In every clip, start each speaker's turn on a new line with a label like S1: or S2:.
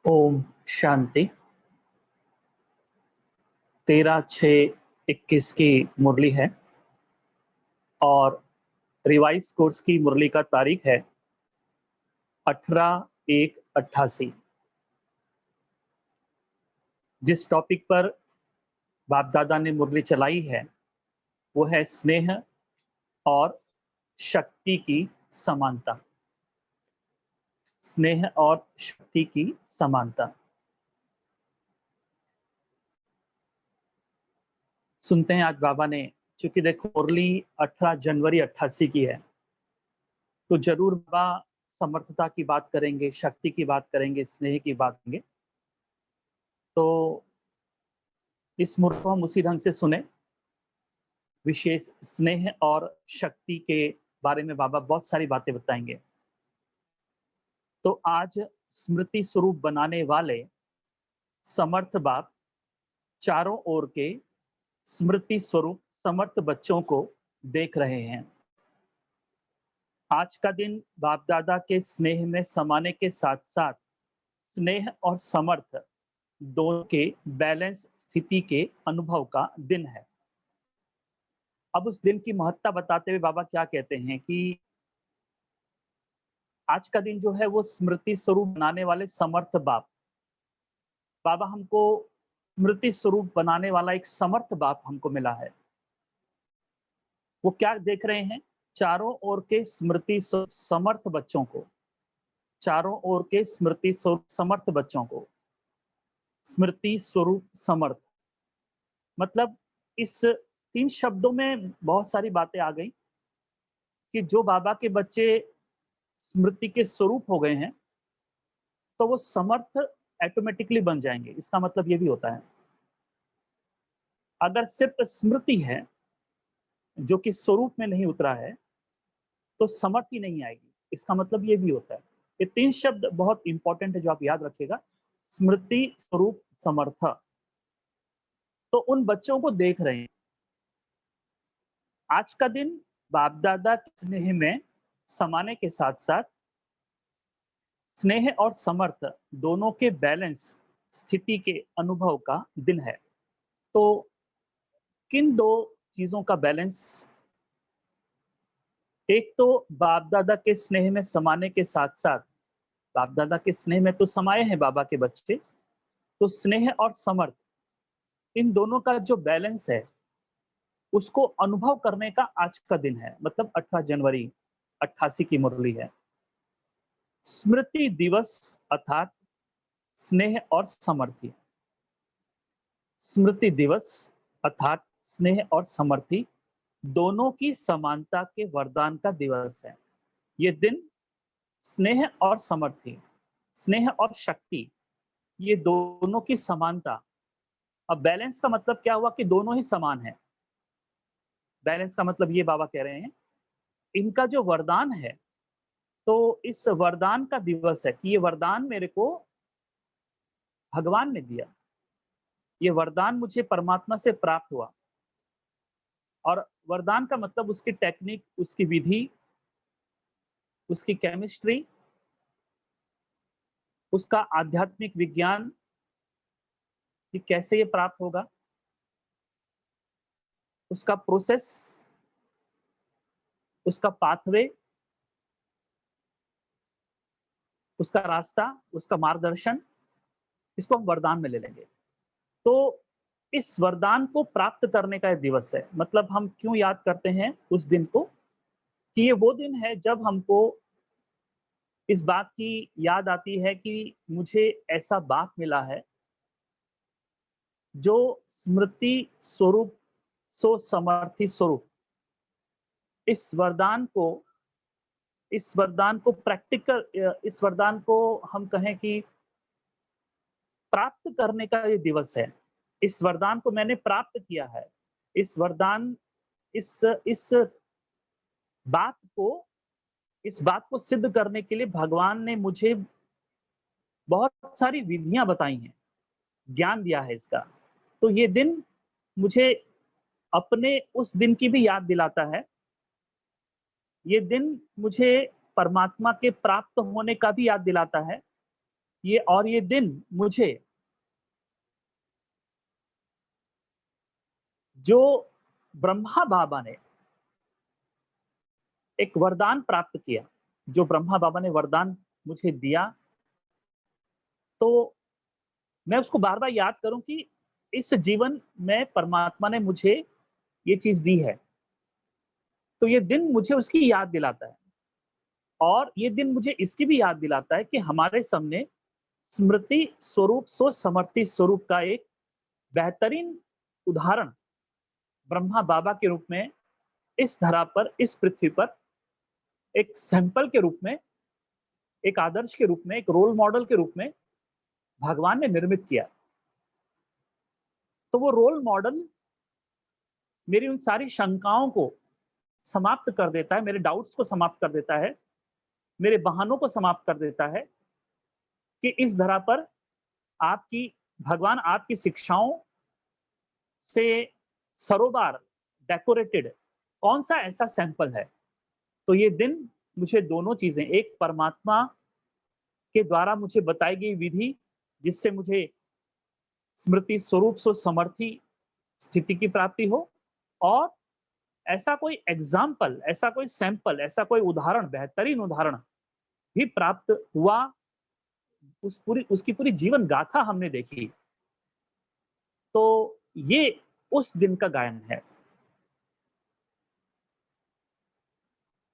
S1: ओम शांति। 13/6/21 की मुरली है और रिवाइज कोर्स की मुरली का तारीख है 18/1/88। जिस टॉपिक पर बाप दादा ने मुरली चलाई है वो है स्नेह और शक्ति की समानता। स्नेह और शक्ति की समानता। सुनते हैं आज बाबा ने, चूंकि देखो मुरली 18 जनवरी 88 की है, तो जरूर बाबा समर्थता की बात करेंगे, शक्ति की बात करेंगे, स्नेह की बात करेंगे। तो इस मुरली को हम उसी ढंग से सुने। विशेष स्नेह और शक्ति के बारे में बाबा बहुत सारी बातें बताएंगे। तो आज स्मृति स्वरूप बनाने वाले समर्थ बाप चारों ओर के स्मृति स्वरूप समर्थ बच्चों को देख रहे हैं। आज का दिन बाप दादा के स्नेह में समाने के साथ साथ स्नेह और समर्थ दोनों के बैलेंस स्थिति के अनुभव का दिन है। अब उस दिन की महत्ता बताते हुए बाबा क्या कहते हैं कि आज का दिन जो है वो स्मृति स्वरूप बनाने वाले समर्थ बाप, बाबा हमको स्मृति स्वरूप बनाने वाला एक समर्थ बाप हमको मिला है। वो क्या देख रहे हैं? चारों ओर के स्मृति समर्थ बच्चों को, चारों ओर के स्मृति समर्थ बच्चों को। स्मृति स्वरूप समर्थ मतलब इस 3 शब्दों में बहुत सारी बातें आ गई कि जो बाबा के बच्चे स्मृति के स्वरूप हो गए हैं तो वो समर्थ ऑटोमेटिकली बन जाएंगे। इसका मतलब ये भी होता है अगर सिर्फ स्मृति है जो कि स्वरूप में नहीं उतरा है तो समर्थ ही नहीं आएगी। इसका मतलब ये भी होता है। ये 3 शब्द बहुत इंपॉर्टेंट है जो आप याद रखिएगा। स्मृति स्वरूप समर्थ। तो उन बच्चों को देख रहे हैं। आज का दिन बाप दादा के स्नेह में समाने के साथ साथ स्नेह और समर्थ दोनों के बैलेंस स्थिति के अनुभव का दिन है। तो किन 2 चीजों का बैलेंस? एक तो बाप दादा के स्नेह में समाने के साथ साथ, बाप दादा के स्नेह में तो समाये हैं बाबा के बच्चे, तो स्नेह और समर्थ इन दोनों का जो बैलेंस है उसको अनुभव करने का आज का दिन है। मतलब 18 जनवरी 88 की मुरली है। स्मृति दिवस अर्थात स्नेह और समर्थी। स्मृति दिवस अर्थात स्नेह और समर्थी दोनों की समानता के वरदान का दिवस है। ये दिन स्नेह और समर्थी, स्नेह और शक्ति, ये दोनों की समानता। अब बैलेंस का मतलब क्या हुआ कि दोनों ही समान है। बैलेंस का मतलब ये बाबा कह रहे हैं इनका जो वरदान है तो इस वरदान का दिवस है कि ये वरदान मेरे को भगवान ने दिया। ये वरदान मुझे परमात्मा से प्राप्त हुआ। और वरदान का मतलब उसकी टेक्निक, उसकी विधि, उसकी केमिस्ट्री, उसका आध्यात्मिक विज्ञान कि कैसे ये प्राप्त होगा, उसका प्रोसेस, उसका पाथवे, उसका रास्ता, उसका मार्गदर्शन, इसको हम वरदान में ले लेंगे। तो इस वरदान को प्राप्त करने का दिवस है। मतलब हम क्यों याद करते हैं उस दिन को कि ये वो दिन है जब हमको इस बात की याद आती है कि मुझे ऐसा बाप मिला है जो स्मृति स्वरूप सो समर्थी स्वरूप। इस वरदान को प्रैक्टिकल, इस वरदान को हम कहें कि प्राप्त करने का ये दिवस है। इस वरदान को मैंने प्राप्त किया है। इस वरदान इस बात को इस बात को सिद्ध करने के लिए भगवान ने मुझे बहुत सारी विधियां बताई हैं, ज्ञान दिया है इसका। तो ये दिन मुझे अपने उस दिन की भी याद दिलाता है। ये दिन मुझे परमात्मा के प्राप्त होने का भी याद दिलाता है। ये दिन मुझे जो ब्रह्मा बाबा ने एक वरदान प्राप्त किया, जो ब्रह्मा बाबा ने वरदान मुझे दिया, तो मैं उसको बार-बार याद करूँ कि इस जीवन में परमात्मा ने मुझे ये चीज़ दी है। तो ये दिन मुझे उसकी याद दिलाता है और ये दिन मुझे इसकी भी याद दिलाता है कि हमारे सामने स्मृति स्वरूप सो समर्थि स्वरूप का एक बेहतरीन उदाहरण ब्रह्मा बाबा के रूप में इस धरा पर, इस पृथ्वी पर एक सैंपल के रूप में, एक आदर्श के रूप में, एक रोल मॉडल के रूप में भगवान ने निर्मित किया। तो वो रोल मॉडल मेरी उन सारी शंकाओं को समाप्त कर देता है, मेरे डाउट्स को समाप्त कर देता है, मेरे बहानों को समाप्त कर देता है कि इस धरा पर आपकी भगवान आपकी शिक्षाओं से सरोबार डेकोरेटेड कौन सा ऐसा सैंपल है। तो ये दिन मुझे दोनों चीजें, एक परमात्मा के द्वारा मुझे बताई गई विधि जिससे मुझे स्मृति स्वरूप सो समर्थी स्थिति की प्राप्ति हो, और ऐसा कोई एग्जाम्पल, ऐसा कोई सैंपल, ऐसा कोई उदाहरण, बेहतरीन उदाहरण भी प्राप्त हुआ, उसकी पूरी जीवन गाथा हमने देखी। तो ये उस दिन का गायन है।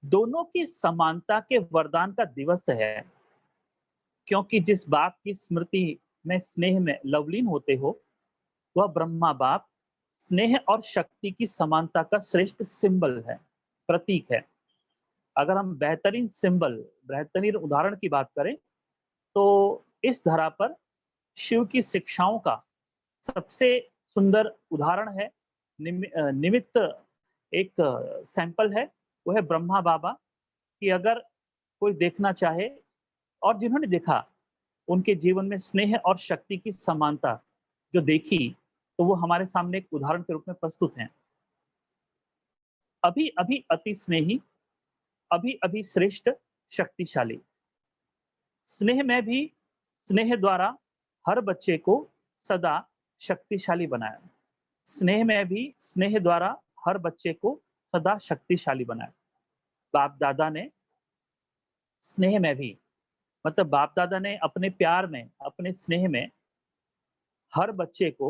S1: दोनों की समानता के वरदान का दिवस है, क्योंकि जिस बाप की स्मृति में स्नेह में लवलीन होते हो, वह ब्रह्मा बाप स्नेह और शक्ति की समानता का श्रेष्ठ सिंबल है, प्रतीक है। अगर हम बेहतरीन सिंबल, बेहतरीन उदाहरण की बात करें, तो इस धरा पर शिव की शिक्षाओं का सबसे सुंदर उदाहरण है, निमित्त एक सैंपल है, वो है ब्रह्मा बाबा। कि अगर कोई देखना चाहे, और जिन्होंने देखा, उनके जीवन में स्नेह और शक्ति की समानता जो देखी, तो वो हमारे सामने एक उदाहरण के रूप में प्रस्तुत हैं। अभी अभी अति स्नेही, अभी अभी श्रेष्ठ शक्तिशाली। स्नेह में भी स्नेह द्वारा हर बच्चे को सदा शक्तिशाली बनाया। स्नेह में भी स्नेह द्वारा हर बच्चे को सदा शक्तिशाली बनाया। बाप दादा ने स्नेह में भी, मतलब बाप दादा ने अपने प्यार में, अपने स्नेह में हर बच्चे को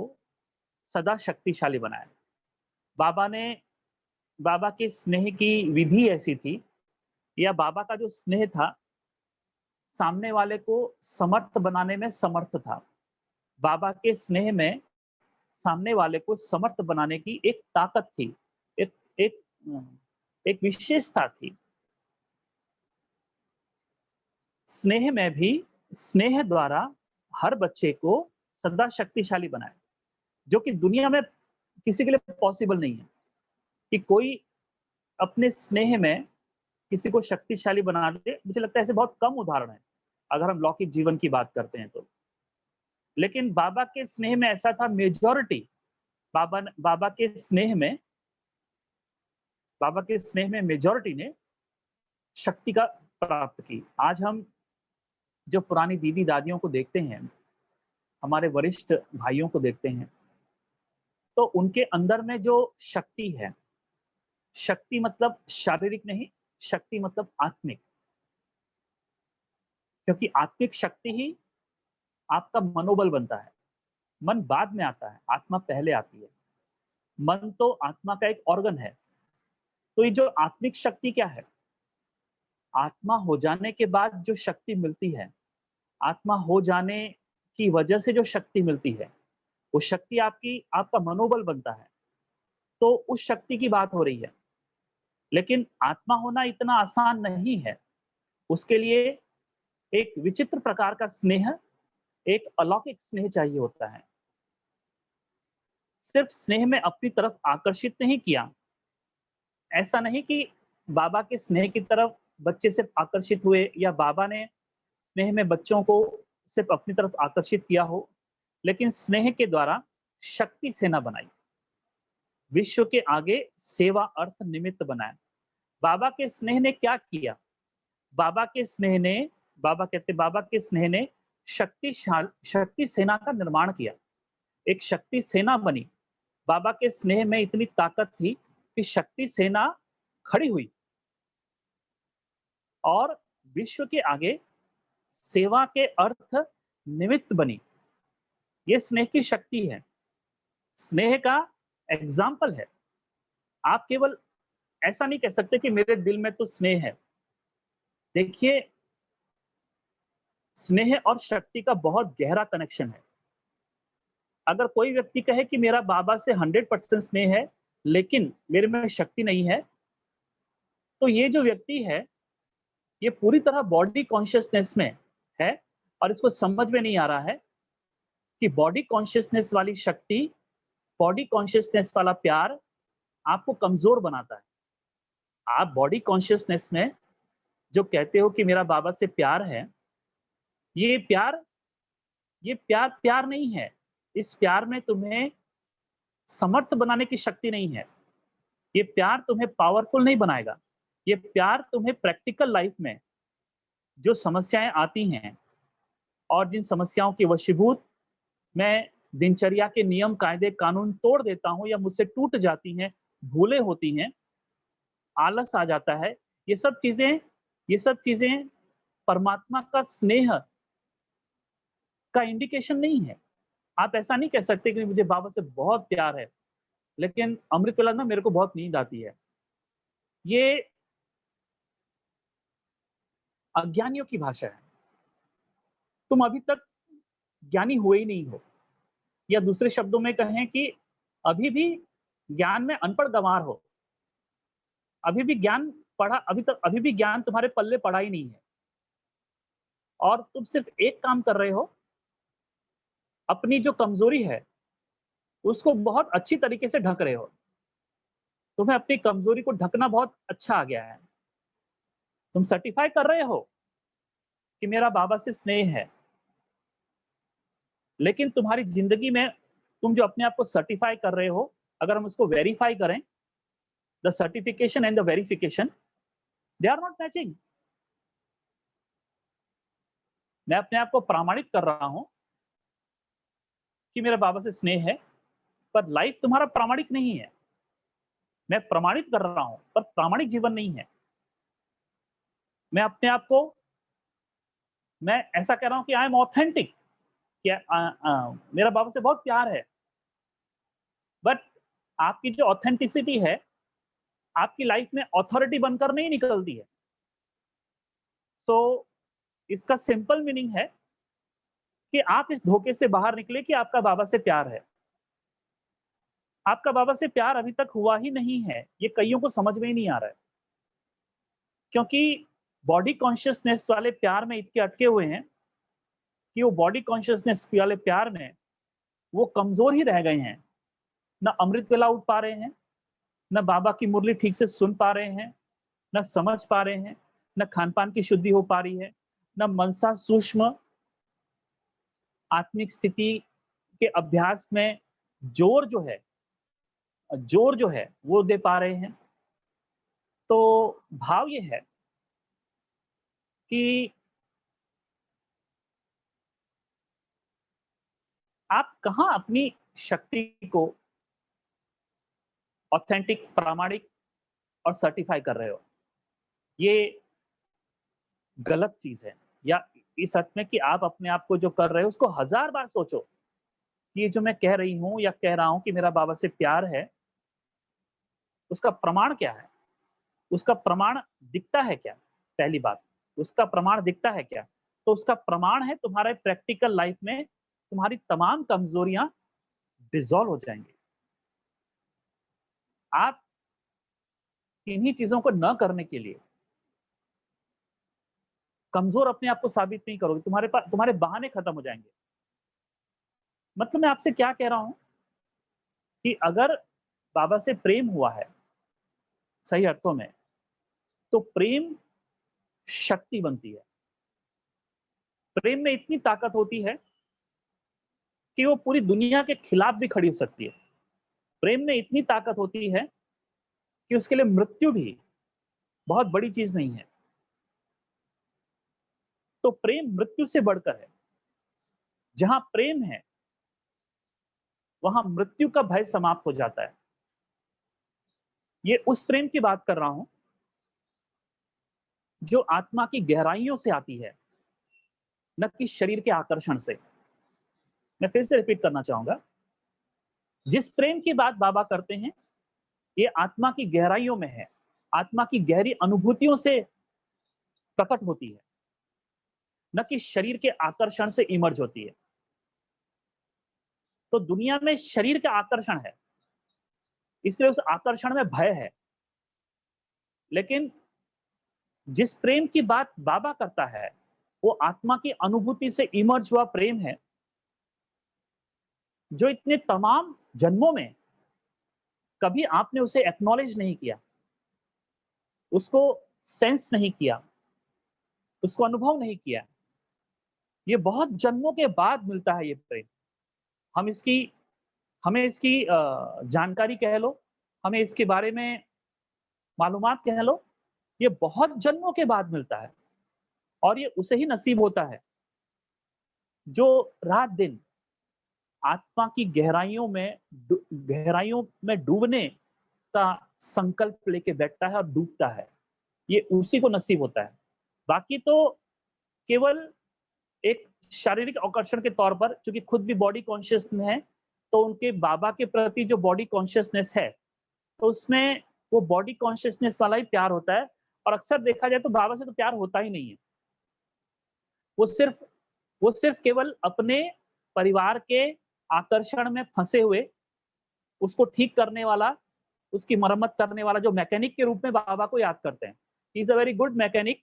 S1: सदा शक्तिशाली बनाया। बाबा ने, बाबा के स्नेह की विधि ऐसी थी, या बाबा का जो स्नेह था, सामने वाले को समर्थ बनाने में समर्थ था। बाबा के स्नेह में सामने वाले को समर्थ बनाने की एक ताकत थी, एक एक एक विशेषता थी। स्नेह में भी स्नेह द्वारा हर बच्चे को सदा शक्तिशाली बनाए, जो कि दुनिया में किसी के लिए पॉसिबल नहीं है कि कोई अपने स्नेह में किसी को शक्तिशाली बना दे। मुझे लगता है ऐसे बहुत कम उदाहरण हैं, अगर हम लौकिक जीवन की बात करते हैं तो। लेकिन बाबा के स्नेह में ऐसा था, मेजॉरिटी बाबा के स्नेह में, बाबा के स्नेह में मेजॉरिटी ने शक्ति का प्राप्त की। आज हम जो पुरानी दीदी दादियों को देखते हैं, हमारे वरिष्ठ भाइयों को देखते हैं, तो उनके अंदर में जो शक्ति है, शक्ति मतलब शारीरिक नहीं, शक्ति मतलब आत्मिक। क्योंकि आत्मिक शक्ति ही आपका मनोबल बनता है। मन बाद में आता है, आत्मा पहले आती है। मन तो आत्मा का एक ऑर्गन है। तो ये जो आत्मिक शक्ति क्या है? आत्मा हो जाने के बाद जो शक्ति मिलती है, आत्मा हो जाने की वजह से जो शक्ति मिलती है, वो शक्ति आपका मनोबल बनता है। तो उस शक्ति की बात हो रही है। लेकिन आत्मा होना इतना आसान नहीं है। उसके लिए एक विचित्र प्रकार का स्नेह, एक अलौकिक स्नेह चाहिए होता है। सिर्फ स्नेह में अपनी तरफ आकर्षित नहीं किया, ऐसा नहीं कि बाबा के स्नेह की तरफ बच्चे सिर्फ आकर्षित हुए, या बाबा ने स्नेह में बच्चों को सिर्फ अपनी तरफ आकर्षित किया हो, लेकिन स्नेह के द्वारा शक्ति सेना बनाई, विश्व के आगे सेवा अर्थ निमित्त बनाया। बाबा के स्नेह ने क्या किया? बाबा के स्नेह ने, बाबा कहते बाबा के स्नेह ने शक्ति सेना का निर्माण किया, एक शक्ति सेना बनी। बाबा के स्नेह में इतनी ताकत थी कि शक्ति सेना खड़ी हुई और विश्व के आगे सेवा के अर्थ निमित्त बनी। ये स्नेह की शक्ति है, स्नेह का एग्जाम्पल है। आप केवल ऐसा नहीं कह सकते कि मेरे दिल में तो स्नेह है। देखिए, स्नेह और शक्ति का बहुत गहरा कनेक्शन है। अगर कोई व्यक्ति कहे कि मेरा बाबा से 100% स्नेह है, लेकिन मेरे में शक्ति नहीं है, तो ये जो व्यक्ति है, ये पूरी तरह बॉडी कॉन्शियसनेस में है और इसको समझ में नहीं आ रहा है कि बॉडी कॉन्शियसनेस वाली शक्ति, बॉडी कॉन्शियसनेस वाला प्यार आपको कमजोर बनाता है। आप बॉडी कॉन्शियसनेस में जो कहते हो कि मेरा बाबा से प्यार है, ये प्यार प्यार नहीं है। इस प्यार में तुम्हें समर्थ बनाने की शक्ति नहीं है। ये प्यार तुम्हें पावरफुल नहीं बनाएगा। ये प्यार तुम्हें प्रैक्टिकल लाइफ में जो समस्याएं आती हैं और जिन समस्याओं के वशीभूत मैं दिनचर्या के नियम, कायदे, कानून तोड़ देता हूं या मुझसे टूट जाती हैं, भूलें होती हैं, आलस आ जाता है, ये सब चीजें परमात्मा का स्नेह का इंडिकेशन नहीं है। आप ऐसा नहीं कह सकते कि मुझे बाबा से बहुत प्यार है, लेकिन अमृत वेला ना मेरे को बहुत नींद आती है। ये अज्ञानियों की भाषा है। तुम अभी तक ज्ञानी हुए ही नहीं हो, या दूसरे शब्दों में कहें कि अभी भी ज्ञान में अनपढ़ गंवार हो। अभी भी ज्ञान तुम्हारे पल्ले पड़ा ही नहीं है और तुम सिर्फ एक काम कर रहे हो, अपनी जो कमजोरी है उसको बहुत अच्छी तरीके से ढक रहे हो। तुम्हें अपनी कमजोरी को ढकना बहुत अच्छा आ गया है। तुम सर्टिफाई कर रहे हो कि मेरा बाबा से स्नेह है, लेकिन तुम्हारी जिंदगी में तुम जो अपने आप को सर्टिफाई कर रहे हो, अगर हम उसको वेरीफाई करें, the certification and the verification, they are not matching. मैं अपने आप को प्रामाणिक कर रहा हूं कि मेरे बाबा से स्नेह है, पर लाइफ तुम्हारा प्रामाणिक नहीं है। मैं प्रमाणित कर रहा हूं, पर प्रामाणिक जीवन नहीं है। मैं अपने आप को, मैं ऐसा कह रहा हूं कि आई एम ऑथेंटिक, कि मेरा बाबा से बहुत प्यार है, बट आपकी जो ऑथेंटिसिटी है, आपकी लाइफ में अथॉरिटी बनकर नहीं निकलती है। सो इसका सिंपल मीनिंग है कि आप इस धोखे से बाहर निकले कि आपका बाबा से प्यार है। आपका बाबा से प्यार अभी तक हुआ ही नहीं है, ये कईयों को समझ में ही नहीं आ रहा है, क्योंकि बॉडी कॉन्शियसनेस वाले प्यार में इतने अटके हुए हैं कि वो बॉडी कॉन्शियसनेस वाले प्यार में वो कमजोर ही रह गए हैं। ना अमृत वेला उठ पा रहे हैं, ना बाबा की मुरली ठीक से सुन पा रहे हैं, ना समझ पा रहे हैं, ना खान पान की शुद्धि हो पा रही है, ना मनसा सूक्ष्म आत्मिक स्थिति के अभ्यास में जोर जो है वो दे पा रहे हैं। तो भाव ये है कि आप कहाँ अपनी शक्ति को ऑथेंटिक, प्रामाणिक और सर्टिफाई कर रहे हो। ये गलत चीज है, या इस अर्थ में कि आप अपने आप को जो कर रहे हो उसको 1000 बार सोचो कि ये जो मैं कह रही हूँ या कह रहा हूँ कि मेरा बाबा से प्यार है, उसका प्रमाण क्या है, उसका प्रमाण दिखता है क्या। पहली बात, उसका प्रमाण दिखता है क्या। तो उसका प्रमाण है तुम्हारे प्रैक्टिकल लाइफ में तुम्हारी तमाम कमजोरियां डिसॉल्व हो जाएंगी। आप इन्हीं चीजों को न करने के लिए कमजोर अपने आप को साबित नहीं करोगे, तुम्हारे बहाने खत्म हो जाएंगे। मतलब मैं आपसे क्या कह रहा हूं कि अगर बाबा से प्रेम हुआ है सही अर्थों में, तो प्रेम शक्ति बनती है। प्रेम में इतनी ताकत होती है कि वो पूरी दुनिया के खिलाफ भी खड़ी हो सकती है। प्रेम में इतनी ताकत होती है कि उसके लिए मृत्यु भी बहुत बड़ी चीज नहीं है। तो प्रेम मृत्यु से बढ़कर है। जहां प्रेम है वहां मृत्यु का भय समाप्त हो जाता है। ये उस प्रेम की बात कर रहा हूं जो आत्मा की गहराइयों से आती है, न कि शरीर के आकर्षण से। मैं फिर से रिपीट करना चाहूंगा, जिस प्रेम की बात बाबा करते हैं ये आत्मा की गहराइयों में है, आत्मा की गहरी अनुभूतियों से प्रकट होती है, न कि शरीर के आकर्षण से इमर्ज होती है। तो दुनिया में शरीर का आकर्षण है, इसलिए उस आकर्षण में भय है। लेकिन जिस प्रेम की बात बाबा करता है वो आत्मा की अनुभूति से इमर्ज हुआ प्रेम है, जो इतने तमाम जन्मों में कभी आपने उसे एक्नॉलेज नहीं किया, उसको सेंस नहीं किया, उसको अनुभव नहीं किया। ये बहुत जन्मों के बाद मिलता है ये प्रेम। हम इसकी हमें इसकी जानकारी कह लो, हमें इसके बारे में मालूमात कह लो, ये बहुत जन्मों के बाद मिलता है और ये उसे ही नसीब होता है जो रात दिन आत्मा की गहराइयों में डूबने का संकल्प लेके बैठता है और डूबता है। ये उसी को नसीब होता है। बाकी तो केवल एक शारीरिक आकर्षण के तौर पर, चूंकि खुद भी बॉडी कॉन्शियस में है, तो उनके बाबा के प्रति जो बॉडी कॉन्शियसनेस है, तो उसमें वो बॉडी कॉन्शियसनेस वाला ही प्यार होता है। और अक्सर देखा जाए तो बाबा से तो प्यार होता ही नहीं है। वो सिर्फ वो सिर्फ केवल अपने परिवार के आकर्षण में फंसे हुए, उसको ठीक करने वाला, उसकी मरम्मत करने वाला जो मैकेनिक के रूप में बाबा को याद करते हैं। He is a very good mechanic.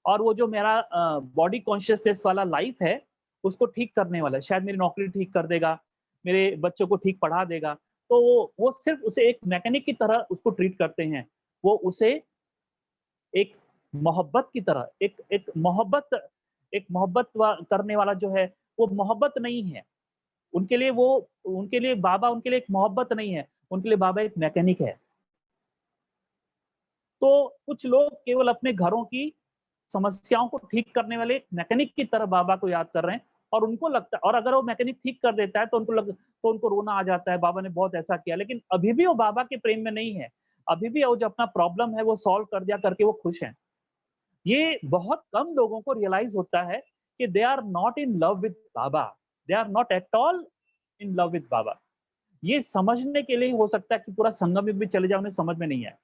S1: और वो जो मेरा बॉडी कॉन्शियसनेस वाला लाइफ है, उसको ठीक करने वाला है। शायद मेरी नौकरी ठीक कर देगा, मेरे बच्चों को ठीक पढ़ा देगा। तो वो सिर्फ उसे एक मैकेनिक की तरह उसको ट्रीट करते हैं। वो उसे एक मोहब्बत की तरह, एक मोहब्बत करने वाला जो है, वो मोहब्बत नहीं है। उनके लिए बाबा उनके लिए एक मोहब्बत नहीं है, उनके लिए बाबा एक मैकेनिक है। तो कुछ लोग केवल अपने घरों की समस्याओं को ठीक करने वाले एक मैकेनिक की तरह बाबा को याद कर रहे हैं, और उनको लगता है, और अगर वो मैकेनिक ठीक कर देता है तो उनको रोना आ जाता है, बाबा ने बहुत ऐसा किया। लेकिन अभी भी वो बाबा के प्रेम में नहीं है। अभी भी वो जो अपना प्रॉब्लम है वो सॉल्व कर दिया करके वो खुश हैं। ये बहुत कम लोगों को रियलाइज होता है कि they are not in love with Baba, they are not at all in love with Baba. ये समझने के लिए हो सकता है कि पूरा संगम युग भी चले जाए, उन्हें समझ में नहीं आए।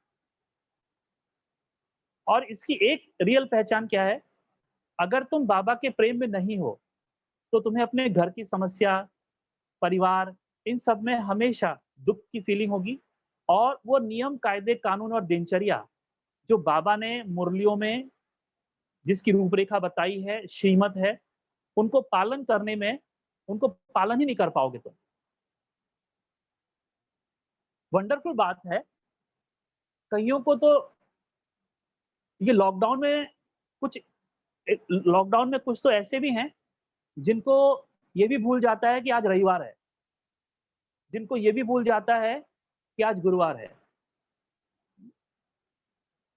S1: और इसकी एक रियल पहचान क्या है? अगर तुम बाबा के प्रेम में नहीं हो, तो तुम्हें अपने घर की समस्या, परिवार, इन सब में हमेशा दुःख की फीलिंग होगी। और वो नियम, कायदे, कानून और दिनचर्या जो बाबा ने मुरलियों में जिसकी रूपरेखा बताई है, श्रीमत है, उनको पालन करने में उनको पालन ही नहीं कर पाओगे तुम। वंडरफुल बात है, कइयों को तो ये कुछ लॉकडाउन में कुछ तो ऐसे भी हैं, जिनको ये भी भूल जाता है कि आज रविवार है, जिनको ये भी भूल जाता है कि आज गुरुवार है।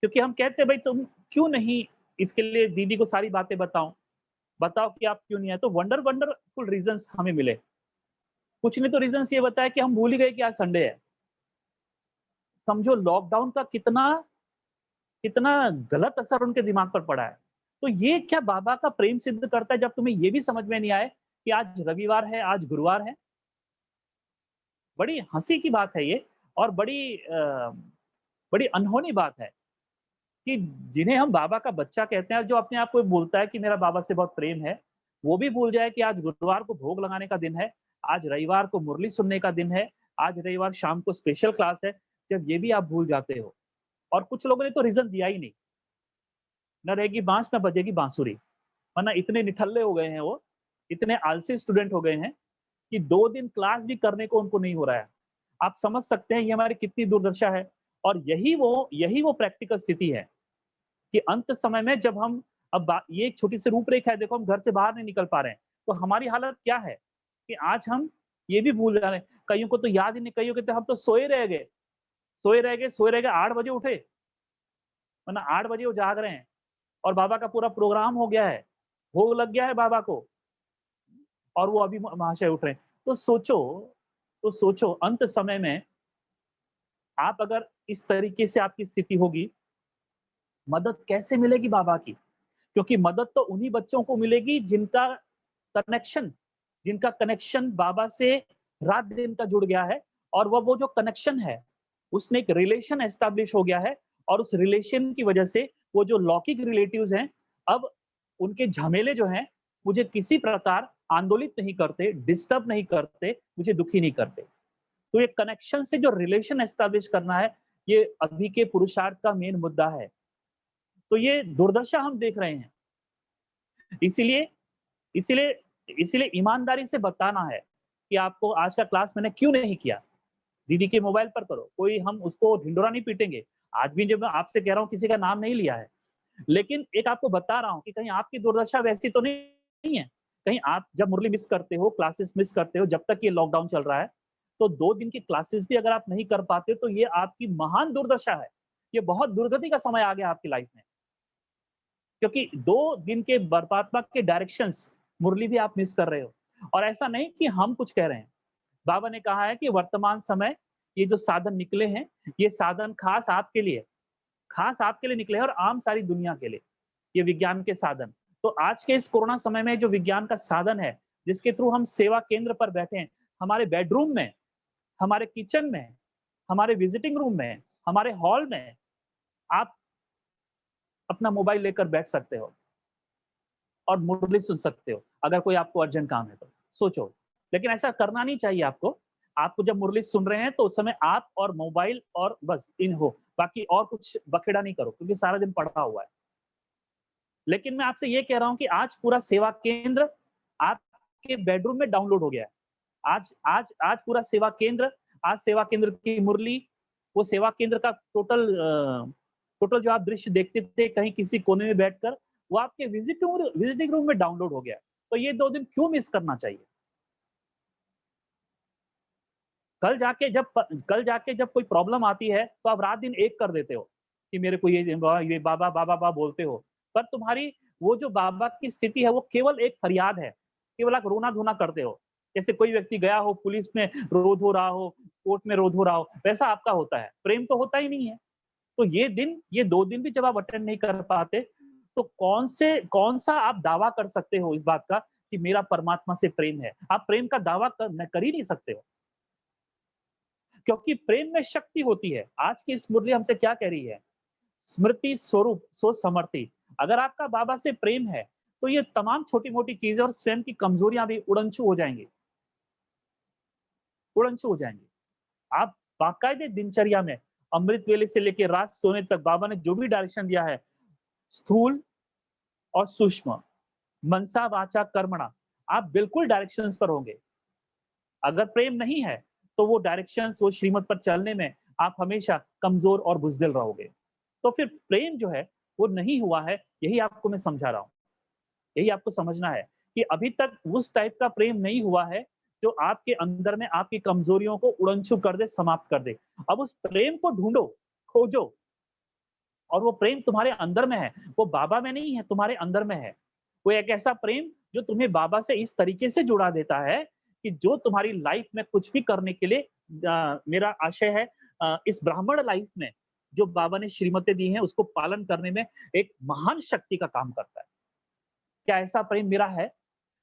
S1: क्योंकि हम कहते हैं भाई तुम क्यों नहीं इसके लिए दीदी को सारी बातें बताओ कि आप क्यों नहीं आए। तो वंडरफुल रीजंस हमें मिले। कुछ ने तो रीजंस ये बताया कि हम भूल ही गए कि आज संडे है। समझो लॉकडाउन का कितना कितना गलत असर उनके दिमाग पर पड़ा है। तो ये क्या बाबा का प्रेम सिद्ध करता है जब तुम्हें ये भी समझ में नहीं आए कि आज रविवार है, आज गुरुवार है। बड़ी हंसी की बात है ये, और बड़ी अनहोनी बात है कि जिन्हें हम बाबा का बच्चा कहते हैं, जो अपने आप को बोलता है कि मेरा बाबा से बहुत प्रेम है, वो भी भूल जाए कि आज गुरुवार को भोग लगाने का दिन है, आज रविवार को मुरली सुनने का दिन है, आज रविवार शाम को स्पेशल क्लास है। जब ये भी आप भूल जाते हो, और कुछ लोगों ने तो रीजन दिया ही नहीं, न रहेगी बांस न बजेगी बांसुरी। वरना इतने निठल्ले हो गए हैं वो, इतने आलसी स्टूडेंट हो गए हैं कि 2 दिन क्लास भी करने को उनको नहीं हो रहा है। आप समझ सकते हैं ये हमारी कितनी दुर्दशा है। और यही वो प्रैक्टिकल स्थिति है कि अंत समय में जब हम ये एक छोटी सी रूपरेखा है, देखो हम घर से बाहर नहीं निकल पा रहे हैं, तो हमारी हालत क्या है कि आज हम ये भी भूल जा रहे हैं। कईयों को तो याद ही नहीं, कईयों कहते हम तो सोए रह गए 8 बजे उठे, वरना 8 बजे वो जाग रहे हैं और बाबा का पूरा प्रोग्राम हो गया है, भोग लग गया है बाबा को। और वो अभी महाशय उठ रहे हैं। तो सोचो अंत समय में आप अगर इस तरीके से आपकी स्थिति होगी, मदद कैसे मिलेगी बाबा की? क्योंकि मदद तो उन्हीं बच्चों को मिलेगी कनेक्शन जिनका कनेक्शन बाबा से रात दिन का जुड़ गया है, और वो जो कनेक्शन है, उसने एक रिलेशन एस्टैब्लिश हो गया है, और उस रिलेशन की वजह से वो जो लौकिक रिलेटिव्स हैं, अब उनके झमेले जो हैं, मुझे किसी प्रकार आंदोलित नहीं करते, डिस्टर्ब नहीं करते, मुझे दुखी नहीं करते। तो ये कनेक्शन से जो रिलेशन एस्टैब्लिश करना है, ये अभी के पुरुषार्थ का मेन मुद्दा है। तो ये दुर्दशा हम देख रहे हैं। इसीलिए इसीलिए इसीलिए ईमानदारी से बताना है कि आपको आज का क्लास मैंने क्यों नहीं किया। दीदी के मोबाइल पर करो, कोई हम उसको ढिंढोरा नहीं पीटेंगे। आज भी जब मैं आपसे कह रहा हूँ, किसी का नाम नहीं लिया है। लेकिन एक आपको बता रहा हूँ कि कहीं आपकी दुर्दशा वैसी तो नहीं है। कहीं आप जब मुरली मिस करते हो, क्लासेस मिस करते हो, जब तक ये लॉकडाउन चल रहा है, तो 2 दिन की क्लासेस भी अगर आप नहीं कर पाते, तो ये आपकी महान दुर्दशा है। ये बहुत दुर्गति का समय आ गया आपकी लाइफ में। क्योंकि 2 दिन के परमात्मा के डायरेक्शंस मुरली भी आप मिस कर रहे हो। और ऐसा नहीं कि हम कुछ कह रहे हैं। बाबा ने कहा है कि वर्तमान समय ये जो साधन निकले हैं, ये साधन खास आपके लिए निकले हैं, और आम सारी दुनिया के लिए, ये विज्ञान के साधन। तो आज के इस कोरोना समय में जो विज्ञान का साधन है, जिसके थ्रू हम सेवा केंद्र पर बैठे हैं, हमारे बेडरूम में, हमारे किचन में, हमारे विजिटिंग रूम में, हमारे हॉल में, आप अपना मोबाइल लेकर बैठ सकते हो और मुरली सुन सकते हो, अगर कोई आपको अर्जेंट काम है तो। सोचो, लेकिन ऐसा करना नहीं चाहिए आपको। आपको जब मुरली सुन रहे हैं, तो उस समय आप और मोबाइल और बस इन हो, बाकी और कुछ बखेड़ा नहीं करो, क्योंकि सारा दिन पड़ा हुआ है। लेकिन मैं आपसे ये कह रहा हूँ कि आज पूरा सेवा केंद्र आपके बेडरूम में डाउनलोड हो गया है। आज आज आज पूरा सेवा केंद्र, आज सेवा केंद्र की मुरली, वो सेवा केंद्र का टोटल जो आप दृश्य देखते थे कहीं किसी कोने में बैठकर, वो आपके विजिटिंग रूम में डाउनलोड हो गया है। तो ये 2 दिन क्यों मिस करना चाहिए? कल जाके जब कोई प्रॉब्लम आती है, तो आप रात दिन एक कर देते हो कि मेरे को ये बाबा बाबा बाबा बोलते हो। पर तुम्हारी वो जो बाबा की स्थिति है, वो केवल एक फरियाद है, केवल आप रोना-धोना करते हो। जैसे कोई व्यक्ति गया हो, पुलिस में रो धो रहा हो, कोर्ट में रो धो रहा हो, वैसा आपका होता है। प्रेम तो होता ही नहीं है। तो ये 2 दिन भी जब आप अटेंड नहीं कर पाते, तो कौन-सा आप दावा कर सकते हो इस बात का कि मेरा परमात्मा से प्रेम है? आप प्रेम का दावा कर ही नहीं सकते हो। क्योंकि प्रेम में शक्ति होती है। आज की इस मुरली हमसे क्या कह रही है? स्मृति स्वरूप सो समर्थि। अगर आपका बाबा से प्रेम है, तो ये तमाम छोटी-मोटी चीज़ें और स्वयं की कमज़ोरियाँ भी उड़न-छू हो जाएँगी, उड़न-छू हो जाएँगी। आप बाकायदे दिनचर्या में अमृत वेले से लेके रात सोने तक बाबा ने जो भी डायरेक्शन दिया है, स्थूल और सूक्ष्म, मनसा वाचा कर्मणा, आप बिल्कुल डायरेक्शंस पर होंगे। अगर प्रेम नहीं है, तो वो डायरेक्शंस, वो श्रीमत पर चलने में आप हमेशा कमज़ोर और बुज़दिल रहोगे। तो फिर प्रेम जो है, वो नहीं हुआ है, यही आपको मैं समझा रहा हूँ। यही आपको समझना है कि अभी तक उस टाइप का प्रेम नहीं हुआ है, जो आपके अंदर में आपकी कमज़ोरियों को उड़न-छू कर दे, समाप्त कर दे। अब उस प्रेम को ढूँढो, खोजो, और वो प्रेम तुम्हारे अंदर में है, वो बाबा में नहीं है, तुम्हारे अंदर में है। वो एक ऐसा प्रेम जो तुम्हें बाबा से इस तरीके से जुड़ा देता है कि जो तुम्हारी लाइफ में कुछ भी करने के लिए, मेरा आशय है, इस ब्राह्मण लाइफ में जो बाबा ने श्रीमतें दी हैं, उसको पालन करने में एक महान शक्ति का काम करता है। क्या ऐसा प्रेम मेरा है?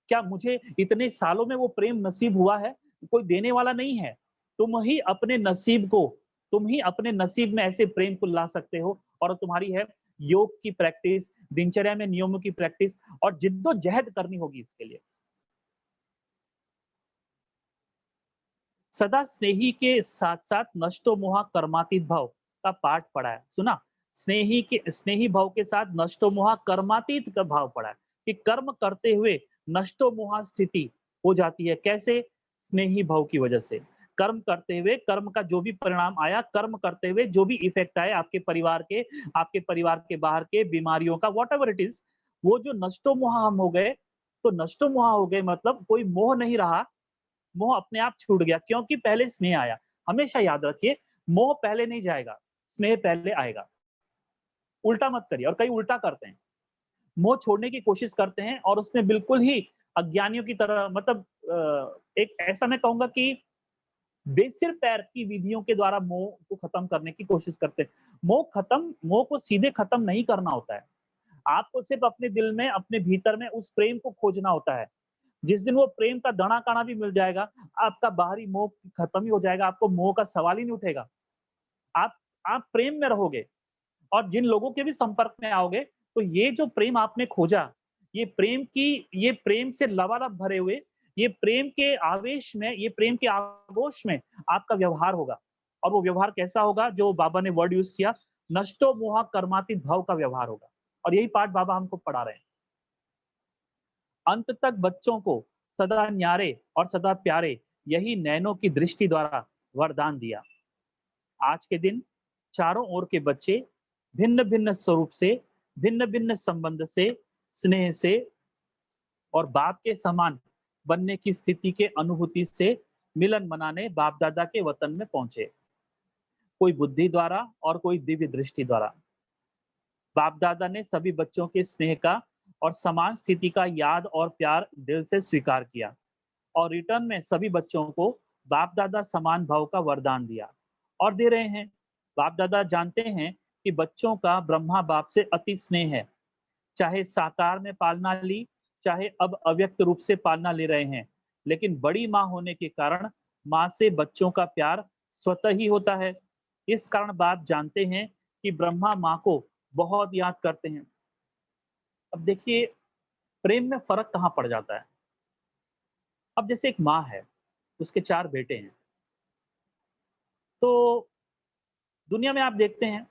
S1: क्या मुझे इतने सालों में वो प्रेम नसीब हुआ है? कोई देने वाला नहीं है। तुम ही अपने नसीब में ऐसे प्रेम को ला सकते हो, और तुम्हारी है योग की प्रैक्टिस, दिनचर्या में नियमों की प्रैक्टिस, और जिद्दोजहद करनी होगी इसके लिए। सदा स्नेही के साथ-साथ नष्टो मोहा कर्मातीत भाव का पाठ पढ़ा है। सुना? स्नेही भाव के साथ नष्टो मोहा कर्मातीत का भाव पढ़ा है कि कर्म करते हुए नष्टो मोहा स्थिति हो जाती है। कैसे? स्नेही भाव की वजह से। कर्म करते हुए, कर्म का जो भी परिणाम आया, कर्म करते हुए जो भी इफेक्ट आए आपके परिवार के बाहर के, बीमारियों का, व्हाटएवर इट इज, वो जो नष्टो मोहा हम हो गए, तो नष्टो मोहा हो गए मतलब कोई मोह नहीं रहा, मोह अपने आप छूट गया, क्योंकि पहले स्नेह आया। हमेशा याद रखिए, मोह पहले नहीं जाएगा, स्नेह पहले आएगा। उल्टा मत करिए, और कई उल्टा करते हैं। मोह छोड़ने की कोशिश करते हैं और उसमें बिल्कुल ही अज्ञानियों की तरह, मतलब एक ऐसा मैं कहूँगा कि बेसिर पैर की विधियों के द्वारा मोह को खत्म करने की कोशिश करते हैं। मोह को सीधे खत्म नहीं करना होता है। आपको सिर्फ़ अपने दिल में, अपने भीतर में उस प्रेम को खोजना होता है। जिस दिन वो प्रेम का दना-कणा भी मिल जाएगा, आपका बाहरी मोह खत्म ही हो जाएगा, आपको मोह का सवाल ही नहीं उठेगा। आप आप प्रेम में रहोगे और जिन लोगों के भी संपर्क में आओगे, तो ये जो प्रेम आपने खोजा, ये प्रेम से लबालब भरे हुए, ये प्रेम के आवेश में, ये प्रेम के आगोश में आपका व्यवहार होगा। और वो व्यवहार कैसा होगा? जो बाबा ने वर्ड यूज़ किया, नष्टो मोह कर्माति भव का व्यवहार होगा। और यही पाठ बाबा हमको पढ़ा रहे हैं। अंत तक बच्चों को सदा न्यारे और सदा प्यारे, यही नैनों की दृष्टि द्वारा वरदान दिया। आज के दिन चारों ओर के बच्चे भिन्न-भिन्न स्वरूप से, भिन्न-भिन्न संबंध से, स्नेह से और बाप के समान बनने की स्थिति के अनुभूति से मिलन मनाने बाप-दादा के वतन में पहुंचे। कोई बुद्धि द्वारा और कोई दिव्य दृष्टि द्वारा। बाप-दादा ने सभी बच्चों के स्नेह का और समान स्थिति का याद और प्यार दिल से स्वीकार किया और रिटर्न में सभी बच्चों को बाप-दादा समान भाव का वरदान दिया और दे रहे हैं। बाप-दादा जानते हैं कि बच्चों का ब्रह्मा बाप से अति स्नेह है, चाहे साकार में पालना ली, चाहे अब अव्यक्त रूप से पालना ले रहे हैं, लेकिन बड़ी माँ होने के कारण माँ से बच्चों का प्यार स्वतः ही होता है। इस कारण बाप जानते हैं कि ब्रह्मा माँ को बहुत याद करते हैं। अब देखिए, प्रेम में फर्क कहाँ पड़ जाता है। अब जैसे एक माँ है, उसके 4 बेटे हैं, तो दुनिया में आप देखते हैं,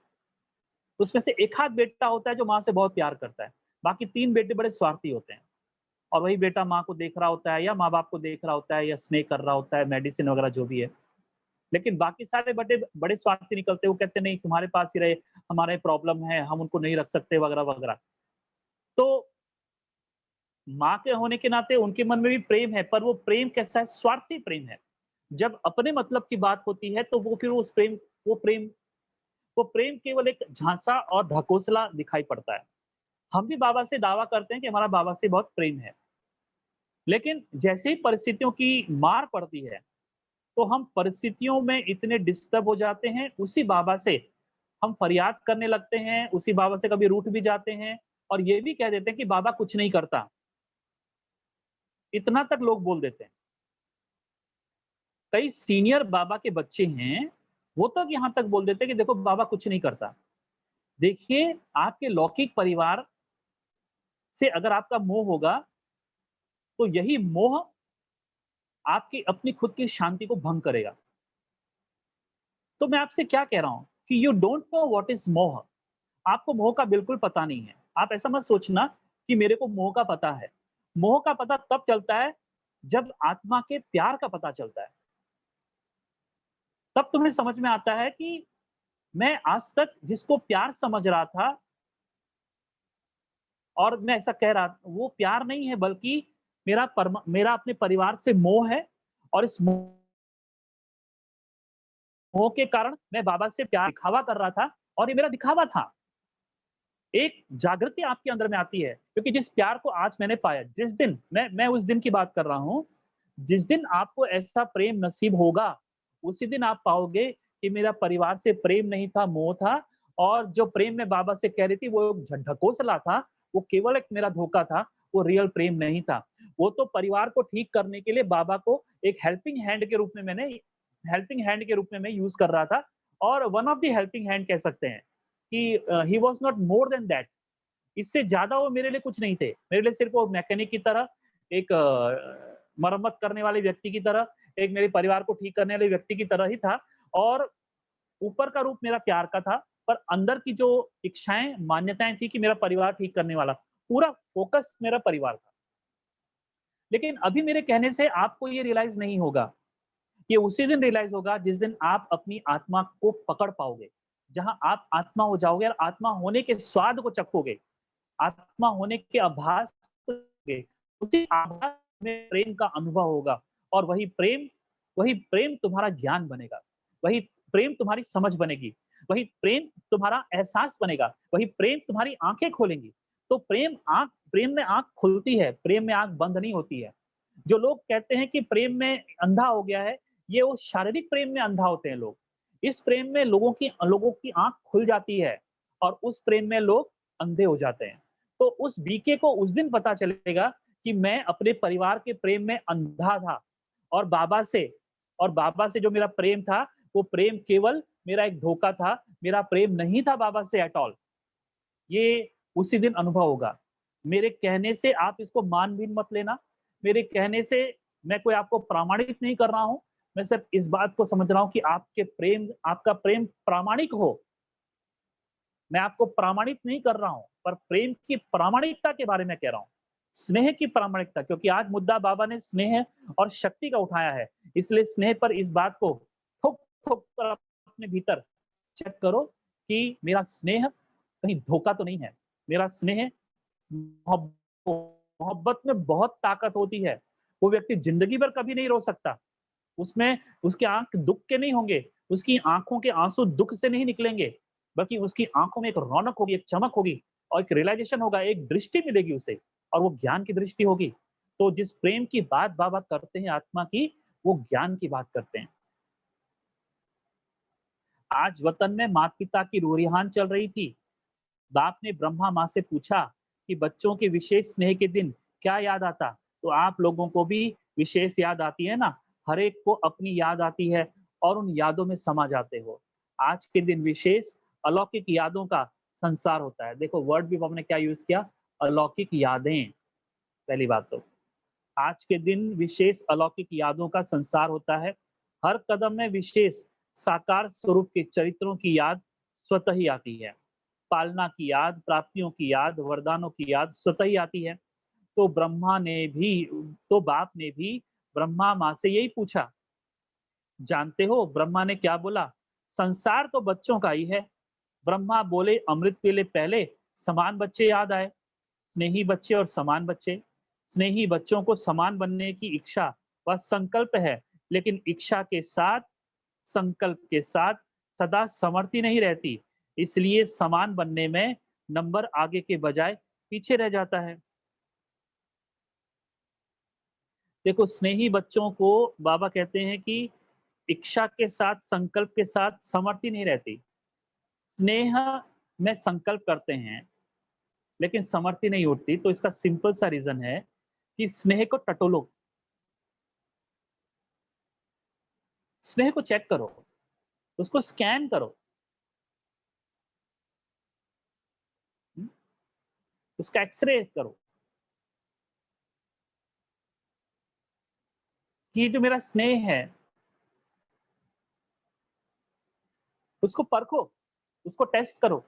S1: उसमें से एक आध बेटा होता है जो माँ से बहुत प्यार करता है, बाकी 3 बेटे बड़े स्वार्थी होते हैं। और वही बेटा माँ को देख रहा होता है या माँ-बाप को देख रहा होता है या स्नेह कर रहा होता है, मेडिसिन वगैरह जो भी है। लेकिन बाकी सारे बड़े बड़े स्वार्थी निकलते हैं, वो कहते हैं नहीं तुम्हारे पास ही रहे, हमारे प्रॉब्लम है, हम उनको नहीं रख सकते वगैरह-वगैरह। तो माँ के होने के नाते उनके मन में भी प्रेम है, पर वो प्रेम कैसा है? स्वार्थी प्रेम है। जब अपने मतलब की बात होती है, तो वो फिर वो प्रेम वो प्रेम केवल एक झांसा और ढकोसला दिखाई पड़ता है। हम भी बाबा से दावा करते हैं कि हमारा बाबा से बहुत प्रेम है, लेकिन जैसे ही परिस्थितियों की मार पड़ती है, तो हम परिस्थितियों में इतने डिस्टर्ब हो जाते हैं, उसी बाबा से हम फरियाद करने लगते हैं, उसी बाबा से कभी रूठ भी जाते हैं और ये भी कह देते हैं कि बाबा कुछ नहीं करता। इतना तक लोग बोल देते हैं। कई सीनियर बाबा के बच्चे हैं, वो तक यहाँ तक बोल देते हैं कि देखो बाबा कुछ नहीं करता। देखिए, आपके लौकिक परिवार से अगर आपका मोह होगा, तो यही मोह आपकी अपनी खुद की शांति को भंग करेगा। तो मैं आपसे क्या कह रहा हूँ कि you don't know what is मोह। आपको मोह का बिल्कुल पता नहीं है। आप ऐसा मत सोचना कि मेरे को मोह का पता है। मोह का पता तब चलता है, जब आत्मा के प्यार का पता चलता है। तब तुम्हें समझ में आता है कि मैं आज तक जिसको प्यार समझ रहा था और मैं ऐसा कह रहा वो प्यार नहीं है, बल्कि मेरा अपने परिवार से मोह है और इस मोह के कारण मैं बाबा से प्यार दिखावा कर रहा था और ये मेरा दिखावा था। एक जागृति आपके अंदर में आती है, क्योंकि जिस प्यार को आज मैंने पाया, जिस दिन मैं उस दिन की बात कर रहा हूँ, जिस दिन आपको ऐसा प्रेम नसीब होगा, उसी दिन आप पाओगे कि मेरा परिवार से प्रेम नहीं था, मोह था और जो प्रेम मैं बाबा से कह रही थी, वो ढकोसला था, वो केवल एक मेरा धोखा था, वो रियल प्रेम नहीं था। वो तो परिवार को ठीक करने के लिए बाबा को एक हेल्पिंग हैंड के रूप में मैं यूज़ कर रहा था और one of the helping hand कह सकते हैं कि he was not more than that. इससे ज़्यादा वो मेरे लिए कुछ नहीं थे। मेरे लिए सिर्फ़ वो मैकेनिक की तरह, एक मरम्मत करने वाले व्यक्ति की तरह, एक मेरे परिवार को ठीक करने वाले व्यक्ति की तरह ही था और ऊपर का रूप मेरा प्यार का था, पर अंदर की जो इच्छाएँ, मान्यताएँ थी कि मेरा परिवार ठीक करने वाला, पूरा फ़ोकस मेरा परिवार था। लेकिन अभी मेरे कहने से आपको ये रियलाइज़ नहीं होगा। ये उसी दिन रियलाइज़ होगा जिस दिन आप अपनी आत्मा को पकड़ पाओगे। जहाँ आप आत्मा हो जाओगे और आत्मा होने के स्वाद को चखोगे। आत्मा होने के आभास को चखोगे। उसी आभास में प्रेम का अनुभव होगा और वही प्रेम तुम्हारा ज्ञान बनेगा। वही प्रेम तुम्हारी समझ बनेगी। वही प्रेम तुम्हारा एहसास बनेगा। वही प्रेम तुम्हारी आँखें खोलेंगी। तो प्रेम में आंख खुलती है, प्रेम में आंख बंद नहीं होती है। जो लोग कहते हैं कि प्रेम में अंधा हो गया है, ये वो शारीरिक प्रेम में अंधा होते हैं लोग। इस प्रेम में लोगों की आंख खुल जाती है और उस प्रेम में लोग अंधे हो जाते हैं। तो उस बीके को उस दिन पता चलेगा कि मैं अपने परिवार के प्रेम में अंधा था और बाबा से जो मेरा प्रेम था, वो प्रेम केवल मेरा एक धोखा था, मेरा प्रेम नहीं था बाबा से एट ऑल। ये उसी दिन अनुभव होगा। मेरे कहने से आप इसको मान भी मत लेना। मेरे कहने से मैं कोई आपको प्रमाणित नहीं कर रहा हूँ। मैं सिर्फ इस बात को समझ रहा हूँ कि आपका प्रेम प्रामाणिक हो। मैं आपको प्रमाणित नहीं कर रहा हूँ, पर प्रेम की प्रामाणिकता के बारे में कह रहा हूँ। स्नेह की प्रामाणिकता, क्योंकि आज मुद्दा बाबा ने स्नेह और शक्ति का उठाया है। इसलिए स्नेह पर इस बात को ठोक-ठोक कर अपने भीतर चेक करो कि मेरा स्नेह कहीं धोखा तो नहीं है। मेरा स्नेह मोहब्बत में बहुत ताकत होती है। वो व्यक्ति ज़िंदगी भर कभी नहीं रो सकता। उसमें उसके आँख दुःख के नहीं होंगे, उसकी आँखों के आँसू दुःख से नहीं निकलेंगे, बल्कि उसकी आँखों में एक रौनक होगी, एक चमक होगी और एक रियलाइज़ेशन होगा, एक दृष्टि मिलेगी उसे और वो ज्ञान की दृष्टि होगी। तो जिस प्रेम की बात बाबा करते हैं आत्मा की, वो ज्ञान की बात करते हैं। आज वतन में माता-पिता की रूह-रिहान चल रही थी। बाप ने ब्रह्मा माँ से पूछा कि बच्चों के विशेष स्नेह के दिन क्या याद आता? तो आप लोगों को भी विशेष याद आती है ना? हर एक को अपनी याद आती है और उन यादों में समा जाते हो। आज के दिन विशेष अलौकिक यादों का संसार होता है। देखो वर्ड भी हमने क्या यूज़ किया? अलौकिक यादें, पहली बात तो। आज के दिन विशेष अलौकिक यादों का संसार होता है। हर कदम में विशेष साकार स्वरूप के चरित्रों की याद स्वतः ही आती है। पालना की याद, प्राप्तियों की याद, वरदानों की याद स्वतः ही आती है। तो बाप ने भी ब्रह्मा माँ से यही पूछा। जानते हो ब्रह्मा ने क्या बोला? संसार तो बच्चों का ही है। ब्रह्मा बोले अमृत वेले पहले समान बच्चे याद आए। स्नेही बच्चे और समान बच्चे। स्नेही बच्चों को समान बनने की इच्छा व संकल्प है, लेकिन इच्छा के साथ संकल्प के साथ सदा समर्थी नहीं रहती। इसलिए समान बनने में नंबर आगे के बजाय पीछे रह जाता है। देखो स्नेही बच्चों को बाबा कहते हैं कि इच्छा के साथ संकल्प के साथ समर्थी नहीं रहती। स्नेह में संकल्प करते हैं, लेकिन समर्थी नहीं उठती, तो इसका सिंपल सा रीज़न है कि स्नेह को टटोलो, स्नेह को चेक करो, उसको स्कैन करो, हुँ? उसका एक्स-रे करो कि ये जो मेरा स्नेह है, उसको परखो, उसको टेस्ट करो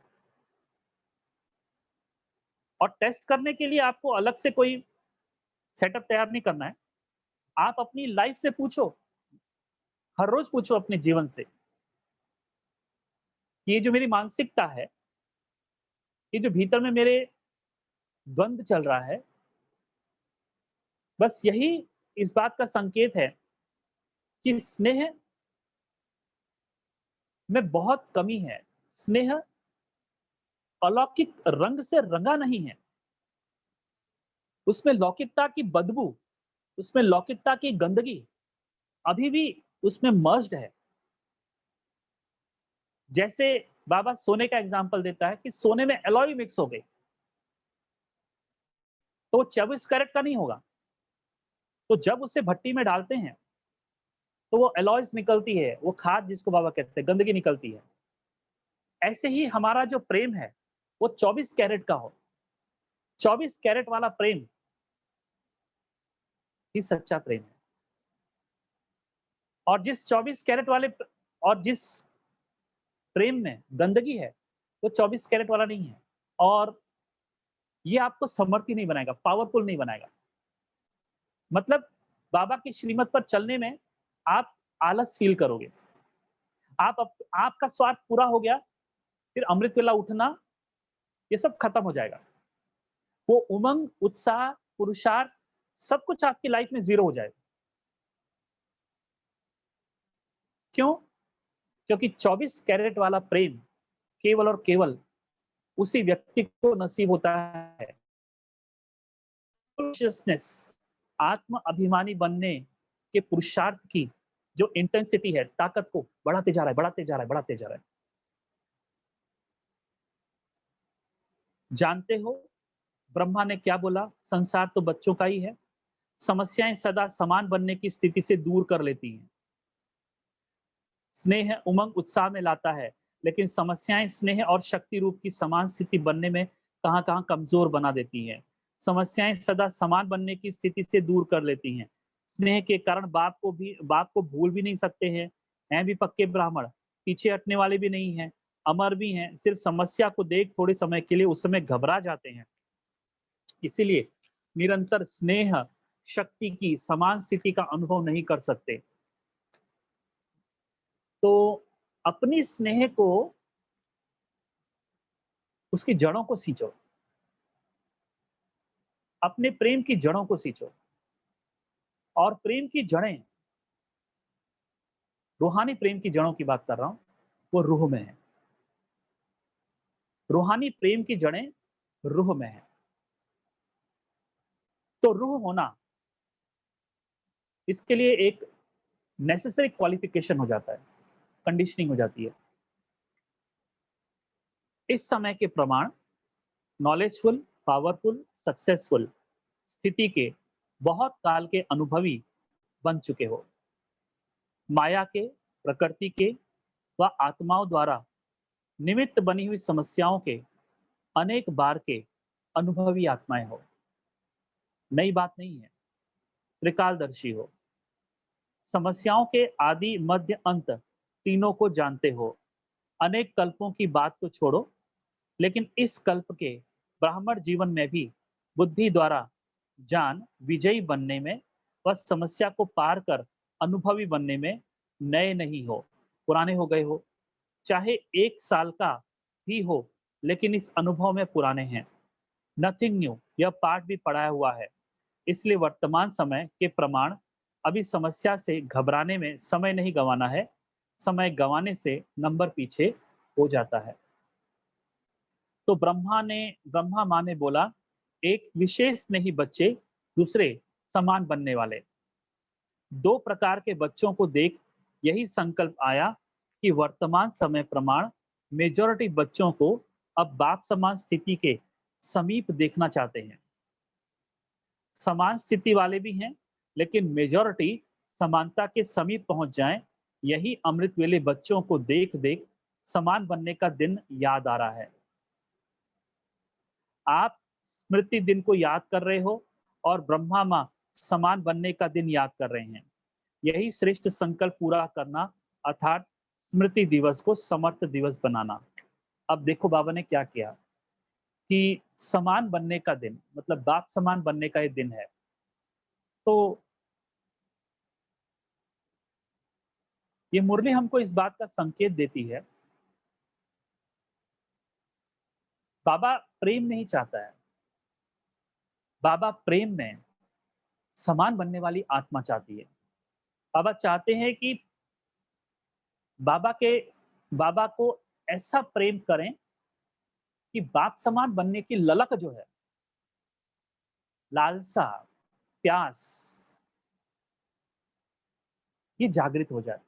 S1: और टेस्ट करने के लिए आपको अलग से कोई सेटअप तैयार नहीं करना है। आप अपनी लाइफ़ से पूछो, हर रोज़ पूछो अपने जीवन से, कि ये जो मेरी मानसिकता है, ये जो भीतर में मेरे द्वंद चल रहा है, बस यही इस बात का संकेत है कि स्नेह में बहुत कमी है। स्नेह अलौकिक रंग से रंगा नहीं है। उसमें लौकिकता की बदबू, उसमें लौकिकता की गंदगी अभी भी उसमें मर्ज्ड है। जैसे बाबा सोने का एग्ज़ाम्पल देता है कि सोने में एलॉय मिक्स हो गई, तो वो 24 कैरेट का नहीं होगा। तो जब उसे भट्टी में डालते हैं, तो वो एलॉयज़ निकलती है, वो खाद जिसको बाबा कहते हैं, गंदगी निकलती है। ऐसे ही हमारा जो प्रेम है, वो 24 कैरेट का हो। 24 कैरेट वाला प्रेम ही सच्चा प्रेम है। और जिस 24 कैरेट वाले प और जिस प्रेम में गंदगी है, वो 24 कैरेट वाला नहीं है। और ये आपको समर्थी नहीं बनाएगा, पावरफुल नहीं बनाएगा। मतलब बाबा की श्रीमत पर चलने में आप आलस फ़ील करोगे। आपका स्वार्थ पूरा हो गया, फिर अमृत वेला उठना, ये सब खत्म हो जाएगा। वो उमंग, उत्साह, पुरुषार्थ सब कुछ आपकी लाइफ़ में ज़ीरो हो जाएगा। क्यों? क्योंकि 24 कैरेट वाला प्रेम केवल और केवल उसी व्यक्ति को नसीब होता है कॉन्शियसनेस, आत्म अभिमानी बनने के पुरुषार्थ की जो इंटेंसिटी है, ताकत को बढ़ाते जा रहा है, बढ़ाते जा रहा है, बढ़ाते जा रहा है। जानते हो ब्रह्मा ने क्या बोला? संसार तो बच्चों का ही है। समस्याएं सदा समान बनने की स्थिति से दूर कर लेती हैं। स्नेह उमंग उत्साह में लाता है, लेकिन समस्याएं स्नेह और शक्ति रूप की समान स्थिति बनने में कहां कहां कमजोर बना देती हैं। समस्याएं सदा समान बनने की स्थिति से दूर कर लेती हैं। स्नेह के कारण बाप को भूल भी नहीं सकते हैं भी पक्के ब्राह्मण, पीछे हटने वाले भी नहीं हैं, अमर भी हैं, सिर्फ समस्या को देख थोड़े समय के लिए उस समय घबरा जाते हैं। इसीलिए निरंतर स्नेह शक्ति की समान स्थिति का अनुभव नहीं कर सकते। तो अपनी स्नेह को, उसकी जड़ों को सींचो, अपने प्रेम की जड़ों को सींचो। और प्रेम की जड़ें, रूहानी प्रेम की जड़ों की बात कर रहा हूं, वो रूह में है। रूहानी प्रेम की जड़ें रूह में है। तो रूह होना, इसके लिए एक नेसेसरी क्वालिफिकेशन हो जाता है, कंडीशनिंग हो जाती है। इस समय के प्रमाण नॉलेजफुल, पावरफुल, सक्सेसफुल स्थिति के बहुत काल के अनुभवी बन चुके हो। माया के, प्रकृति के व आत्माओं द्वारा निमित्त बनी हुई समस्याओं के अनेक बार के अनुभवी आत्माएं हो। नई बात नहीं है, त्रिकालदर्शी हो। समस्याओं के आदि मध्य अंत तीनों को जानते हो। अनेक कल्पों की बात तो छोड़ो, लेकिन इस कल्प के ब्राह्मण जीवन में भी बुद्धि द्वारा जान विजयी बनने में व समस्या को पार कर अनुभवी बनने में नए नहीं हो, पुराने हो गए हो। चाहे 1 साल का भी हो, लेकिन इस अनुभव में पुराने हैं। नथिंग न्यू, यह पाठ भी पढ़ाया हुआ है। इसलिए वर्तमान समय के प्रमाण अभी समस्या से घबराने में समय नहीं गंवाना है। समय गंवाने से नंबर पीछे हो जाता है। तो ब्रह्मा माँ ने बोला, एक विशेष नहीं बच्चे, दूसरे समान बनने वाले। 2 प्रकार के बच्चों को देख यही संकल्प आया कि वर्तमान समय प्रमाण मेजॉरिटी बच्चों को अब बाप समान स्थिति के समीप देखना चाहते हैं। समान स्थिति वाले भी हैं, लेकिन मेजॉरिटी समानता के समीप पहुंच जाएं, यही अमृत वेले बच्चों को देख देख समान बनने का दिन याद आ रहा है। आप स्मृति दिन को याद कर रहे हो और ब्रह्मा माँ समान बनने का दिन याद कर रहे हैं। यही श्रेष्ठ संकल्प पूरा करना, अर्थात स्मृति दिवस को समर्थ दिवस बनाना। अब देखो बाबा ने क्या किया कि समान बनने का दिन, मतलब बाप समान बनने का ये दिन है। तो ये मुरली हमको इस बात का संकेत देती है, बाबा प्रेम नहीं चाहता है, बाबा प्रेम में समान बनने वाली आत्मा चाहती है। बाबा चाहते हैं कि बाबा को ऐसा प्रेम करें कि बाप समान बनने की ललक जो है, लालसा, प्यास, ये जागृत हो जाए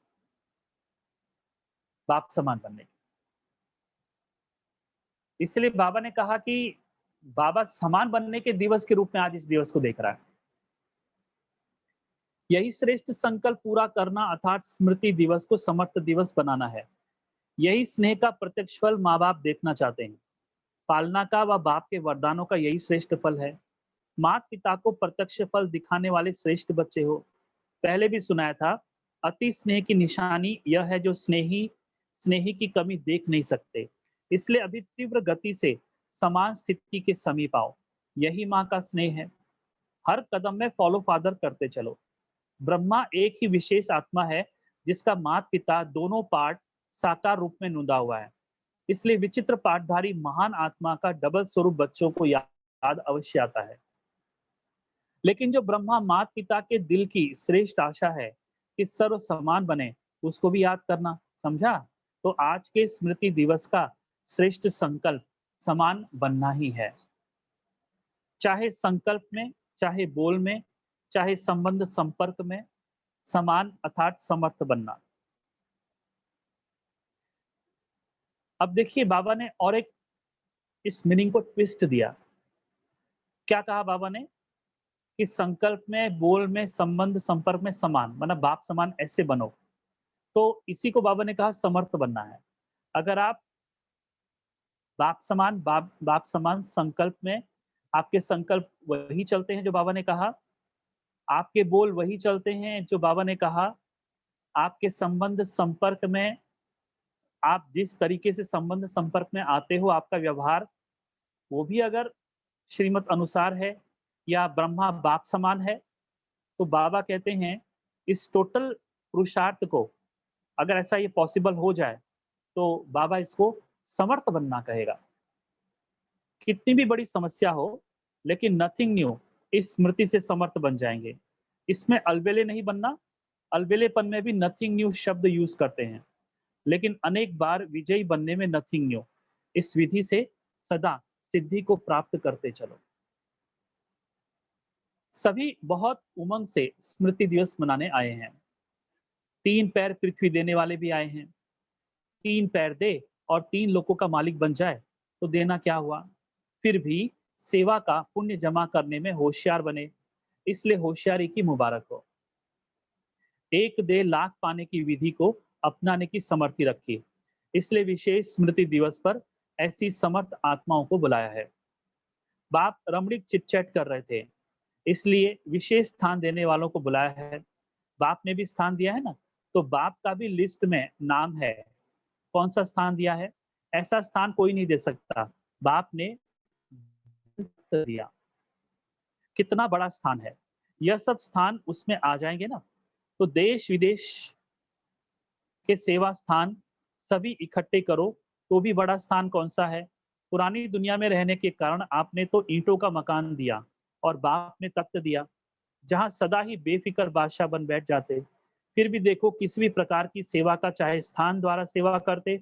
S1: बाप समान बनने की। इसलिए बाबा ने कहा कि बाबा समान बनने के दिवस के रूप में आज इस दिवस को देख रहा है। यही श्रेष्ठ संकल्प पूरा करना, अर्थात स्मृति दिवस को समर्थ दिवस बनाना है। यही स्नेह का प्रत्यक्ष फल माँ बाप देखना चाहते हैं। पालना का व बाप के वरदानों का यही श्रेष्ठ फल है। माता पिता को प्रत्यक्ष फल दिखाने वाले श्रेष्ठ बच्चे हो। पहले भी सुनाया था, अति स्नेह की निशानी यह है जो स्नेही की कमी देख नहीं सकते। इसलिए अभी तीव्र गति से समान स्थिति के समीप आओ। यही माँ का स्नेह है। हर कदम में फॉलो फादर करते चलो। ब्रह्मा एक ही विशेष आत्मा है जिसका माता पिता दोनों पार्ट साकार रूप में नूंदा हुआ है। इसलिए विचित्र पाठधारी महान आत्मा का डबल स्वरूप बच्चों को याद अवश्य आता है। लेकिन जो ब्रह्मा माता पिता के दिल की श्रेष्ठ आशा है कि सर्व समान बने, उसको भी याद करना। समझा? तो आज के स्मृति दिवस का श्रेष्ठ संकल्प समान बनना ही है। चाहे संकल्प में चाहे बोल में, चाहे संबंध संपर्क में, समान अर्थात समर्थ बनना। अब देखिए बाबा ने और एक इस मीनिंग को ट्विस्ट दिया। क्या कहा बाबा ने? कि संकल्प में, बोल में, संबंध संपर्क में समान, मतलब बाप समान ऐसे बनो। तो इसी को बाबा ने कहा समर्थ बनना है। अगर आप बाप समान संकल्प में, आपके संकल्प वही चलते हैं जो बाबा ने कहा, आपके बोल वही चलते हैं जो बाबा ने कहा, आपके संबंध संपर्क में, आप जिस तरीके से संबंध संपर्क में आते हो, आपका व्यवहार वो भी अगर श्रीमत अनुसार है या ब्रह्मा बाप समान है, तो बाबा कहते हैं इस टोटल पुरुषार्थ को अगर ऐसा ये पॉसिबल हो जाए, तो बाबा इसको समर्थ बनना कहेगा। कितनी भी बड़ी समस्या हो, लेकिन नथिंग न्यू, इस स्मृति से समर्थ बन जाएंगे। इसमें अलबेले नहीं बनना। अलबेलेपन में भी नथिंग न्यू शब्द यूज करते हैं, लेकिन अनेक बार विजयी बनने में नथिंग न्यू। इस विधि से सदा सिद्धि को प्राप्त करते चलो। सभी बहुत उमंग से स्मृति दिवस मनाने आए हैं। 3 पैर पृथ्वी देने वाले भी आए हैं। 3 पैर दे और 3 लोगों का मालिक बन जाए तो देना क्या हुआ? फिर भी सेवा का पुण्य जमा करने में होशियार बने, इसलिए होशियारी की मुबारक हो। एक दे लाख पाने की विधि को अपनाने की समर्थी रखी, इसलिए विशेष स्मृति दिवस पर ऐसी समर्थ आत्माओं को बुलाया है। बाप रमणीक चिटचैट कर रहे थे, इसलिए विशेष स्थान देने वालों को बुलाया है। बाप ने भी स्थान दिया है ना, तो बाप का भी लिस्ट में नाम है। कौन सा स्थान दिया है? ऐसा स्थान कोई नहीं दे सकता, बाप ने दिया। कितना बड़ा स्थान है। यह सब स्थान उसमें आ जाएंगे ना, तो देश विदेश के सेवा स्थान सभी इकट्ठे करो, तो भी बड़ा स्थान कौन सा है? पुरानी दुनिया में रहने के कारण आपने तो ईंटों का मकान दिया और बाप ने तख्त दिया, जहां सदा ही बेफिक्र बादशाह बन बैठ जाते। फिर भी देखो किसी भी प्रकार की सेवा का, चाहे स्थान द्वारा सेवा करते,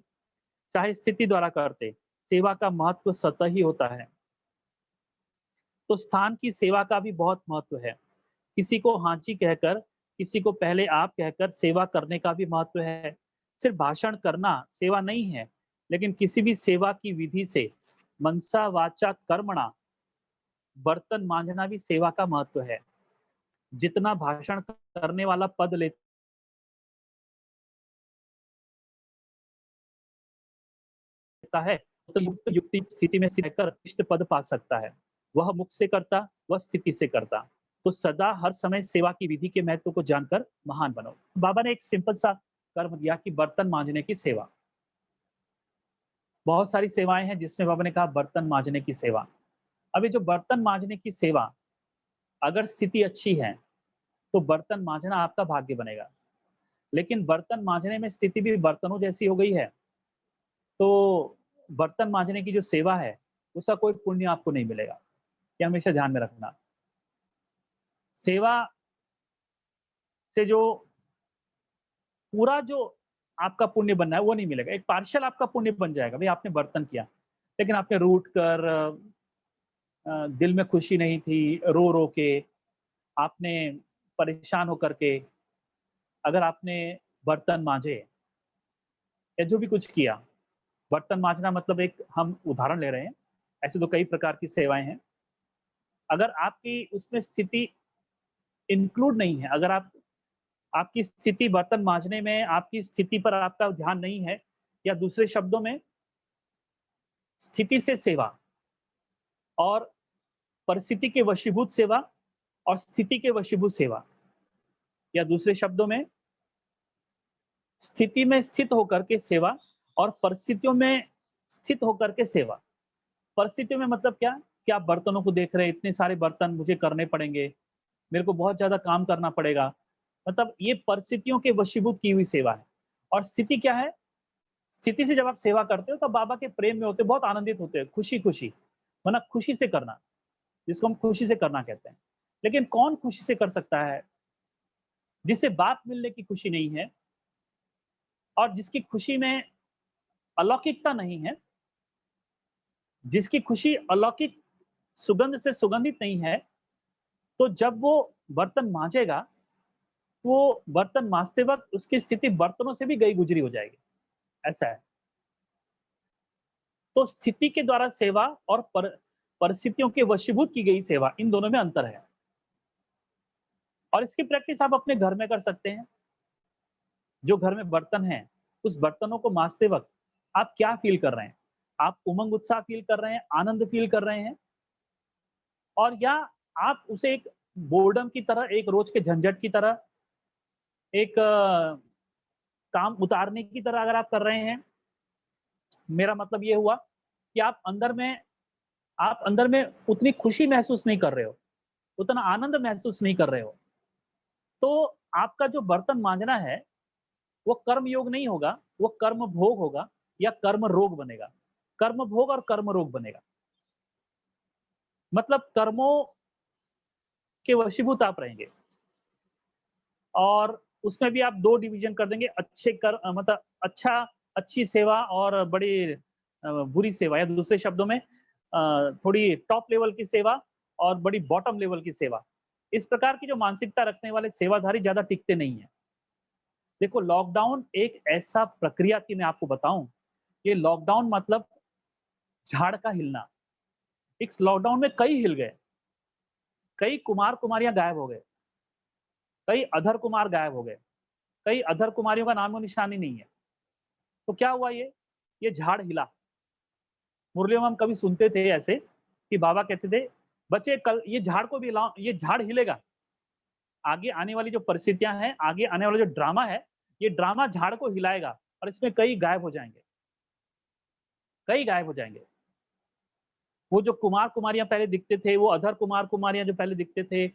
S1: चाहे स्थिति द्वारा करते, सेवा का महत्व सतह ही होता है। तो स्थान की सेवा का भी बहुत महत्व है। किसी को हाँ जी कहकर, किसी को पहले आप कहकर सेवा करने का भी महत्व है। सिर्फ भाषण करना सेवा नहीं है, लेकिन किसी भी सेवा की विधि से मनसा वाचा कर्मणा, बर्तन मांझना भी सेवा का महत्व है। जितना भाषण करने वाला पद लेता है, तो युक्त युक्ति स्थिति में स्थित रहकर इष्ट पद पा सकता है। वह मुख से करता, वह स्थिति से करता। तो सदा हर समय सेवा की विधि के महत्व को जानकर महान बनो। बाबा ने एक सिंपल सा कर्म दिया कि बर्तन मांजने की सेवा। बहुत सारी सेवाएं हैं जिसमें बाबा ने कहा बर्तन मांजने की सेवा। अब ये जो बर्तन मांजने की सेवा, अगर स्थिति अच्छी है तो बर्तन मांजना आपका भाग्य बनेगा। लेकिन बर्तन मांजने में स्थिति भी बर्तनों जैसी हो गई है, तो बर्तन मांजने की जो सेवा है उसका कोई पुण्य आपको नहीं मिलेगा। ये हमेशा ध्यान में रखना। सेवा से जो पूरा जो आपका पुण्य बनना है वो नहीं मिलेगा। एक पार्शियल आपका पुण्य बन जाएगा। भाई आपने बर्तन किया, लेकिन आपने रूठ कर, दिल में खुशी नहीं थी, रो रो के, आपने परेशान होकर के अगर आपने बर्तन मांजे या जो भी कुछ किया, बर्तन मांजना मतलब एक हम उदाहरण ले रहे हैं, ऐसे तो कई प्रकार की सेवाएं हैं। अगर आपकी उसमें स्थिति इंक्लूड नहीं है, अगर आप आपकी स्थिति बर्तन मांजने में आपकी स्थिति पर आपका ध्यान नहीं है, या दूसरे शब्दों में स्थिति से सेवा और परिस्थिति के वशीभूत सेवा और स्थिति के वशीभूत सेवा, या दूसरे शब्दों में स्थिति में स्थित होकर के सेवा और परिस्थितियों में स्थित होकर के सेवा। परिस्थितियों में मतलब क्या? कि आप बर्तनों को देख रहे हैं, इतने सारे बर्तन मुझे करने पड़ेंगे, मेरे को बहुत ज्यादा काम करना पड़ेगा, मतलब ये परिस्थितियों के वशीभूत की हुई सेवा है। और स्थिति क्या है? स्थिति से जब आप सेवा करते हो तब बाबा के प्रेम में होते हो, बहुत आनंदित होते हैं, खुशी खुशी, मतलब खुशी से करना, जिसको हम खुशी से करना कहते हैं। लेकिन कौन खुशी से कर सकता है? जिसे बात मिलने की खुशी नहीं है और जिसकी खुशी में अलौकिकता नहीं है, जिसकी खुशी अलौकिक सुगंध से सुगंधित नहीं है, तो जब वो बर्तन मांजेगा, वो बर्तन मांजते वक्त उसकी स्थिति बर्तनों से भी गई गुजरी हो जाएगी, ऐसा है। तो स्थिति के द्वारा सेवा और परिस्थितियों के वशीभूत की गई सेवा, इन दोनों में अंतर है। और इसकी प्रैक्टिस आप अपने घर में कर सकते हैं। जो घर में बर्तन हैं, उस बर्तनों को मांजते वक्त आप क्या फील कर रहे हैं? आप उमंग उत्साह फील कर रहे हैं, आनंद फील कर रहे हैं, और या आप उसे एक बोर्डम की तरह, एक रोज के झंझट की तरह, एक काम उतारने की तरह अगर आप कर रहे हैं, मेरा मतलब ये हुआ कि आप अंदर में उतनी खुशी महसूस नहीं कर रहे हो, उतना आनंद महसूस नहीं कर रहे हो। तो आपका जो बर्तन मांजना है, वो कर्म योग नहीं होगा, वो कर्म भोग होगा या कर्म रोग बनेगा। कर्म भोग और कर्म रोग बनेगा। मतलब कर्मों के वशीभूत आप रहेंगे, और उसमें भी आप 2 डिवीज़न कर देंगे, मतलब अच्छी सेवा और बड़ी बुरी सेवा, या दूसरे शब्दों में थोड़ी टॉप लेवल की सेवा और बड़ी बॉटम लेवल की सेवा। इस प्रकार की जो मानसिकता रखने वाले सेवाधारी ज़्यादा टिकते नहीं हैं। देखो, लॉकडाउन एक ऐसा प्रक्रिया थी, मैं आपको बताऊँ, ये लॉकडाउन मतलब झाड़ का हिलना। इस लॉकडाउन में कई हिल गए, कई कुमार-कुमारियाँ गायब हो गए, कई अधर कुमार गायब हो गए, कई अधर कुमारियों का नामो-निशान ही नहीं है। तो क्या हुआ ये? ये झाड़ हिला। मुरलियों में हम कभी सुनते थे ऐसे कि बाबा कहते थे, "बच्चे कल ये झाड़ को भी हिलाओ, ये झाड़ हिलेगा। आगे आने वाली जो परिस्थितियाँ हैं, आगे आने वाला जो ड्रामा है, ये ड्रामा झाड़ को हिलाएगा और इसमें कई गायब हो जाएँगे, कई गायब हो जाएँगे।" वो जो कुमार-कुमारियाँ पहले दिखते थे, वो अधर कुमार-कुमारियाँ जो पहले दिखते थे,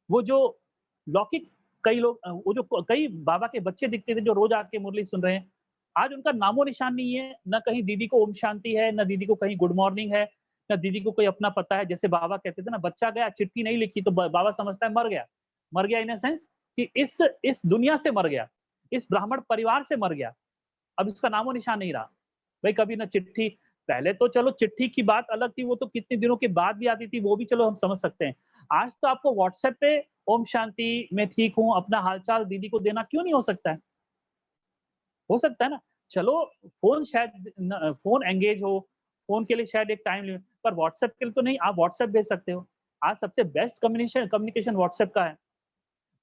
S1: वो जो लौकिक कई लोग वो जो कई बाबा के बच्चे दिखते थे जो रोज़ आके मुरली सुन रहे हैं, आज उनका नामो-निशान नहीं है, ना कहीं दीदी को ओम शांति है, ना दीदी को कहीं गुड मॉर्निंग है, ना दीदी को कोई अपना पता है। जैसे बाबा कहते थे ना, बच्चा गया, चिट्ठी नहीं लिखी तो ब बाबा समझता है मर गया। मर गया इन अ सेंस कि इस दुनिया से मर गया, इस ब्राह्मण परिवार से मर गया, अब इसका नामो-निशान नहीं रहा। भई कभी ना चिट्ठी, पहले तो चलो चिट्ठी की बात अलग थी, वो तो कितने दिनों के बाद भी आती थी, वो भी चलो हम समझ सकते हैं। आज तो आपको व्हाट्सएप पे ओम शांति, मैं ठीक हूँ, अपना हाल-चाल दीदी को देना क्यों नहीं हो सकता है? हो सकता है ना? चलो, फ़ोन एंगेज हो, फ़ोन के लिए शायद एक टाइम लिमिट, पर व्हाट्सएप के लिए तो नहीं, आप व्हाट्सएप भेज सकते हो। आज सबसे बेस्ट कम्युनिकेशन व्हाट्सएप का है।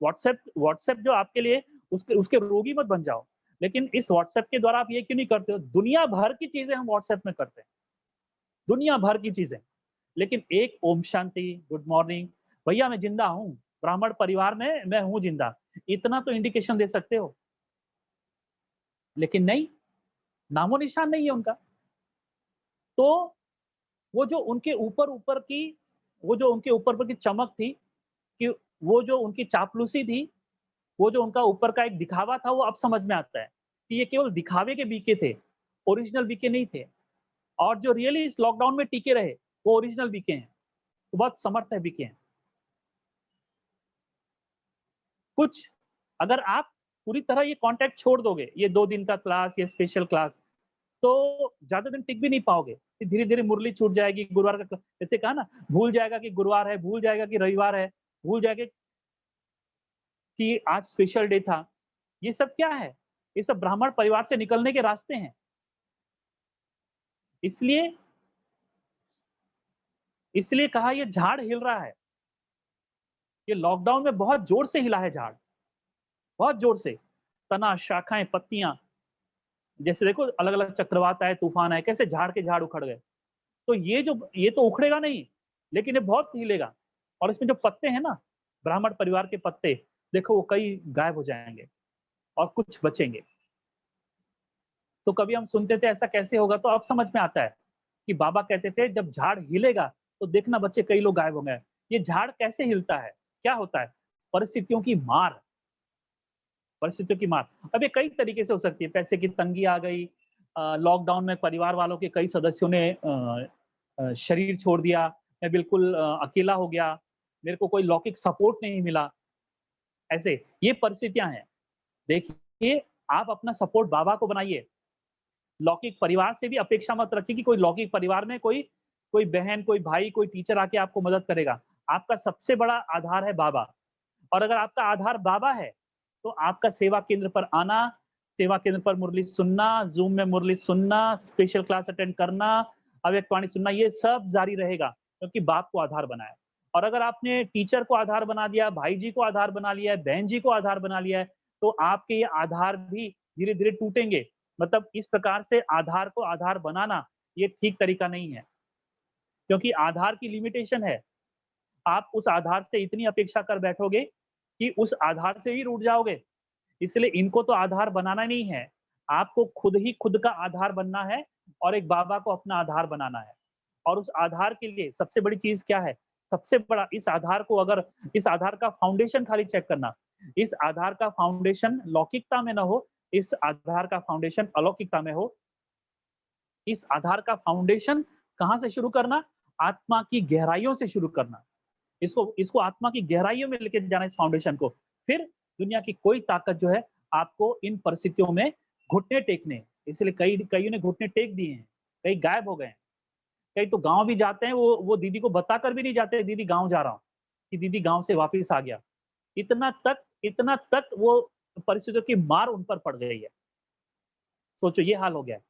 S1: व्हाट्सएप व्हाट्सएप जो आपके लिए, उसके उसके रोगी मत बन जाओ। लेकिन इस व्हाट्सएप के द्वारा आप ये क्यों नहीं करते हो? दुनिया भर की चीज़ें हम व्हाट्सएप में करते हैं, दुनिया भर की चीज़ें। लेकिन एक ओम शांति, गुड मॉर्निंग, भैया मैं ज़िंदा हूँ, ब्राह्मण परिवार में मैं हूँ ज़िंदा, इतना तो इंडिकेशन दे सकते हो। लेकिन नहीं, नामो-निशान नहीं है उनका। तो वो जो उनके ऊपर-ऊपर की वो जो उनके ऊपर-ऊपर की चमक थी, कि वो जो उनकी चापलूसी थी, वो जो उनका ऊपर का एक दिखावा था, वो अब समझ में आता है कि ये केवल दिखावे के बीके थे, ओरिजिनल बीके नहीं थे। और जो रियली इस लॉकडाउन में टिके रहे, वो ओरिजिनल बीके हैं, वो बहुत समर्थ है बीके हैं। कुछ अगर आप पूरी तरह ये कॉन्टैक्ट छोड़ दोगे, ये 2 दिन का क्लास, ये स्पेशल क्लास, तो ज़्यादा दिन टिक भी नहीं पाओगे। फिर धीरे-धीरे मुरली छूट जाएगी, गुरुवार का जैसे कहा ना, भूल जाएगा कि गुरुवार है, भूल जाएगा कि रविवार है, भूल जाएगा कि आज स्पेशल डे था। ये सब क्या है? ये सब ब्राह्मण परिवार से निकलने के रास्ते हैं। इसलिए इसलिए कहा ये झाड़ हिल रहा है। ये लॉकडाउन में बहुत ज़ोर से हिला है झाड़, बहुत ज़ोर से। तना, शाखाएँ, पत्तियाँ, जैसे देखो अलग-अलग चक्रवात आए, तूफान आए, कैसे झाड़ के झाड़ उखड़ गए। तो ये तो उखड़ेगा नहीं, लेकिन ये बहुत हिलेगा। और इसमें जो पत्ते हैं ना, ब्राह्मण परिवार के पत्ते, देखो वो कई गायब हो जाएँगे और कुछ बचेंगे। तो कभी हम सुनते थे ऐसा कैसे होगा, तो अब समझ में आता है कि बाबा कहते थे जब झाड़ हिलेगा तो देखना बच्चे कई लोग गायब होंगे। ये झाड़ कैसे हिलता है? क्या होता है? परिस्थितियों की मार, परिस्थितियों की मार। अब ये कई तरीके से हो सकती है, पैसे की तंगी आ गई, लॉकडाउन में परिवार वालों के कई सदस्यों ने शरीर छोड़ दिया, मैं बिल्कुल अकेला हो गया, मेरे को कोई लौकिक सपोर्ट नहीं मिला, ऐसे ये परिस्थितियाँ हैं। देखिए, आप अपना सपोर्ट बाबा को बनाइए, लौकिक परिवार से भी अपेक्षा मत रखिए कि कोई लौकिक परिवार में कोई कोई बहन, कोई भाई, कोई टीचर आके आपको मदद करेगा। आपका सबसे बड़ा आधार है बाबा। और अगर आपका आधार बाबा है, तो आपका सेवा केंद्र पर आना, सेवा केंद्र पर मुरली सुनना, ज़ूम में मुरली सुनना, स्पेशल क्लास अटेंड करना, अव्यक्तवाणी सुनना, ये सब जारी रहेगा क्योंकि बाप को आधार बनाया। और अगर आपने टीचर को आधार बना दिया, भाई जी को आधार बना लिया है, बहन जी को आधार बना लिया है, तो आपके ये आधार भी धीरे-धीरे टूटेंगे। मतलब इस प्रकार से आधार को आधार बनाना, ये ठीक तरीका नहीं है, क्योंकि आधार की लिमिटेशन है। आप उस आधार से इतनी अपेक्षा कर बैठोगे कि उस आधार से ही रूठ जाओगे। इसलिए इनको तो आधार बनाना नहीं है, आपको खुद ही खुद का आधार बनना है और एक बाबा को अपना आधार बनाना है। और उस आधार के लिए सबसे बड़ी चीज़ क्या है? सबसे बड़ा इस आधार को अगर इस आधार का फाउंडेशन खाली चेक करना, इस आधार का फाउंडेशन लौकिकता में ना हो, इस आधार का फाउंडेशन अलौकिकता में हो। इस आधार का फाउंडेशन कहाँ से शुरू करना? आत्मा की गहराइयों से शुरू करना। इसको इसको आत्मा की गहराइयों में लेके जाना इस फाउंडेशन को। फिर दुनिया की कोई ताकत जो है आपको इन परिस्थितियों में घुटने टेकने, इसलिए कईयों ने घुटने टेक दिए हैं, कई गायब हो गए हैं। कई तो गाँव भी जाते हैं, वो दीदी को बताकर भी नहीं जाते, दीदी गाँव जा रहा हूँ, कि दीदी गाँव से वापिस आ गया। इतना तक वो परिस्थितियों की मार उन पर पड़ गई है। सोचो ये हाल हो गया है।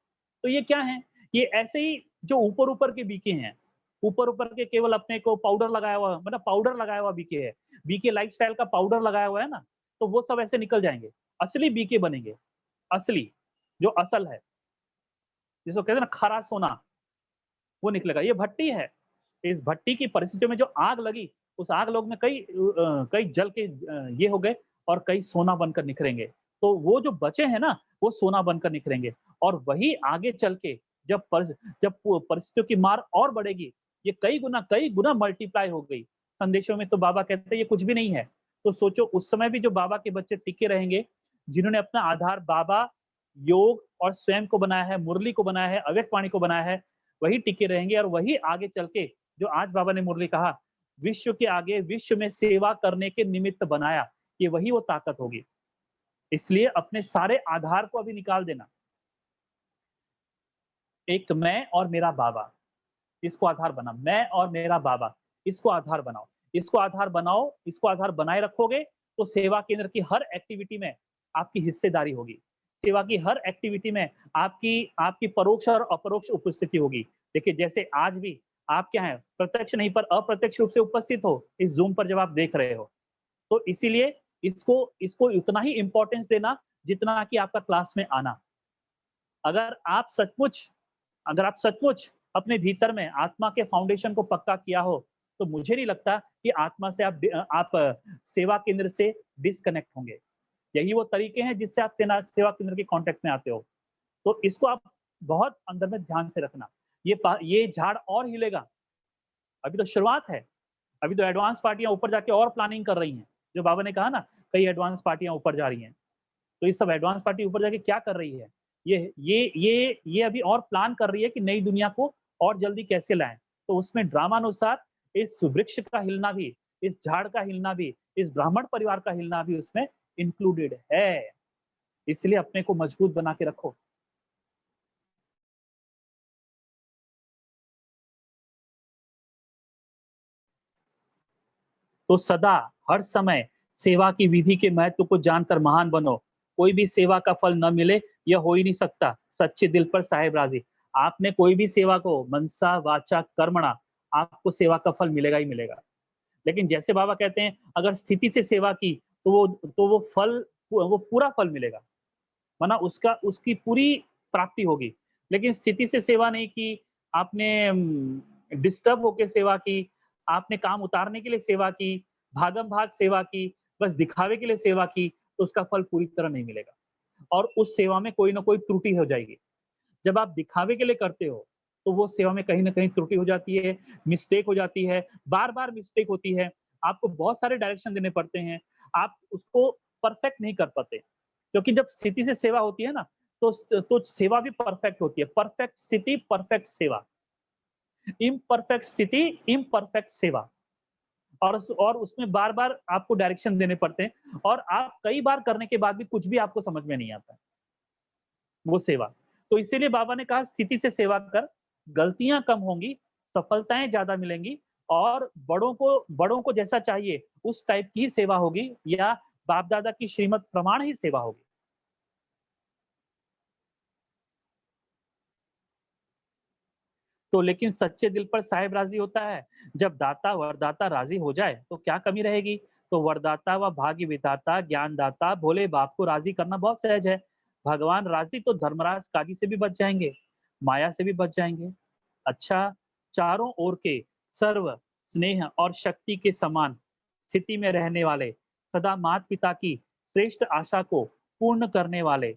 S1: तो ये क्या है? ये ऐसे ही जो ऊपर-ऊपर के बीके हैं, ऊपर-ऊपर के केवल अपने को पाउडर लगाया हुआ मतलब पाउडर लगाया हुआ बीके है। बीके लाइफ़स्टाइल का पाउडर लगाया हुआ है ना, तो वो सब ऐसे निकल जाएँगे। असली बीके बनेंगे, असली, जो असल है। जिसको कहते हैं ना खरा सोना, वो निकलेगा। ये भट्टी है। इस भट्टी की परिस्थितियों में जो आग लगी, उस आग लोग में कई जल के ये हो गए और कई सोना बनकर निखरेंगे। तो वो जो बचे हैं ना, वो सोना बनकर निखरेंगे और वही आगे चल के जब परिस्थितियों की मार और बढ़ेगी, ये कई गुना मल्टीप्लाई हो गई। संदेशों में तो बाबा कहते हैं ये कुछ भी नहीं है। तो सोचो उस समय भी जो बाबा के बच्चे टिके रहेंगे, जिन्होंने अपना आधार बाबा, योग और स्वयं को बनाया है, मुरली को बनाया है, अव्यक्तवाणी को बनाया है, वही टिके रहेंगे और वही आगे चल के जो आज बाबा ने मुरली कहा, विश्व के आगे विश्व में सेवा करने के निमित्त बनाया, ये वही वो ताकत होगी। इसलिए अपने सारे आधार को अभी निकाल देना। एक मैं और मेरा बाबा, इसको आधार बना। मैं और मेरा बाबा, इसको आधार बनाओ। इसको आधार बनाओ, इसको आधार बनाए रखोगे, तो सेवा केंद्र की हर एक्टिविटी में आपकी हिस्सेदारी होगी। सेवा की हर एक्टिविटी में आपकी आपकी परोक्ष और अपरोक्ष उपस्थिति होगी। देखिए जैसे आज भी आप क्या हैं, प्रत्यक्ष नहीं पर अप्रत्यक्ष रूप से उपस्थित हो, इस ज़ूम पर जब आप देख रहे हो। तो इसीलिए इसको इसको उतना ही इम्पोर्टेंस देना, जितना कि आपका क्लास में आना। अगर आप सचमुच अगर आप सचमुच अपने भीतर में आत्मा के फाउंडेशन को पक्का किया हो, तो मुझे नहीं लगता कि आत्मा से सेवा केंद्र से डिस्कनेक्ट होंगे। यही वो तरीके हैं जिससे आप सेवा केंद्र के कॉन्टैक्ट में आते हो। तो इसको आप बहुत अंदर में ध्यान से रखना। ये झाड़ और हिलेगा। अभी तो शुरुआत है। अभी तो एडवांस पार्टियाँ ऊपर जाके और प्लानिंग कर रही हैं। जो बाबा ने कहा ना, कई एडवांस पार्टियाँ ऊपर जा रही हैं। तो ये सब एडवांस पार्टी ऊपर जाके क्या कर रही है? ये अभी और प्लान कर रही है कि नई दुनिया को और जल्दी कैसे लाएँ। तो उसमें ड्रामानुसार इस वृक्ष का हिलना भी, इस झाड़ का हिलना भी, इस ब्राह्मण परिवार का हिलना भी उसमें इंक्लूडेड है। इसलिए अपने को मजबूत बना के रखो। तो सदा, हर समय सेवा की विधि के महत्व को जानकर महान बनो। कोई भी सेवा का फल न मिले, यह हो ही नहीं सकता। सच्चे दिल पर साहेब राजी। आपने कोई भी सेवा को मनसा वाचा कर्मणा, आपको सेवा का फल मिलेगा ही मिलेगा। लेकिन जैसे बाबा कहते हैं, अगर स्थिति से सेवा की, तो वो फल वो पूरा फल मिलेगा। वरना उसका उसकी पूरी प्राप्ति होगी। लेकिन स्थिति से सेवा नहीं की, आपने डिस्टर्ब होके सेवा की, आपने काम उतारने के लिए सेवा की, भागम-भाग सेवा की, बस दिखावे के लिए सेवा की, तो उसका फल पूरी तरह नहीं मिलेगा और उस सेवा में कोई न कोई त्रुटि हो जाएगी। जब आप दिखावे के लिए करते हो, तो वो सेवा में कहीं न कहीं त्रुटि हो जाती है, मिस्टेक हो जाती है, बार-बार मिस्टेक होती है, आपको बहुत सारे डायरेक्शन देने पड़ते हैं, आप उसको परफेक्ट नहीं कर पाते। क्योंकि जब स्थिति से सेवा होती है ना, तो सेवा भी परफेक्ट होती है। परफेक्ट स्थिति, परफेक्ट सेवा। इम्परफेक्ट स्थिति, इम्परफेक्ट सेवा। और उसमें बार-बार आपको डायरेक्शन देने पड़ते हैं और आप कई बार करने के बाद भी कुछ भी आपको समझ में नहीं आता है, वो सेवा। तो इसीलिए बाबा ने कहा स्थिति से सेवा कर, गलतियाँ कम होंगी, सफलताएं ज्यादा मिलेंगी और बड़ों को जैसा चाहिए उस टाइप की सेवा होगी या बाप दादा की श्रीमत प्रमाण ही सेवा होगी। तो लेकिन सच्चे दिल पर साहिब राजी होता है। जब दाता वरदाता राजी हो जाए तो क्या कमी रहेगी। तो वरदाता व भाग्य विधाता ज्ञानदाता भोले बाप को राजी करना बहुत सहज है। भगवान राजी तो धर्मराज काजी से भी बच जाएंगे, माया से भी बच जाएंगे। अच्छा, चारों ओर के सर्व स्नेह और शक्ति के समान स्थिति में रहने वाले, सदा माता पिता की श्रेष्ठ आशा को पूर्ण करने वाले,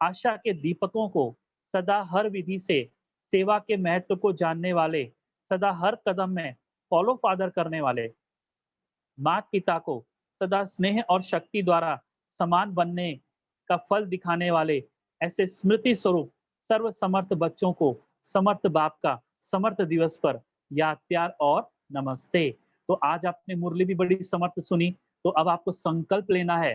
S1: आशा के दीपकों को सदा हर विधि से सेवा के महत्व को जानने वाले, सदा हर कदम में फॉलो फादर करने वाले, माता पिता को सदा स्नेह और शक्ति द्वारा समान बनने का फल दिखाने वाले, ऐसे स्मृति स्वरूप सर्व समर्थ बच्चों को समर्थ बाप का समर्थ दिवस पर याद प्यार और नमस्ते। तो आज आपने मुरली भी बड़ी समर्थ सुनी। तो अब आपको संकल्प लेना है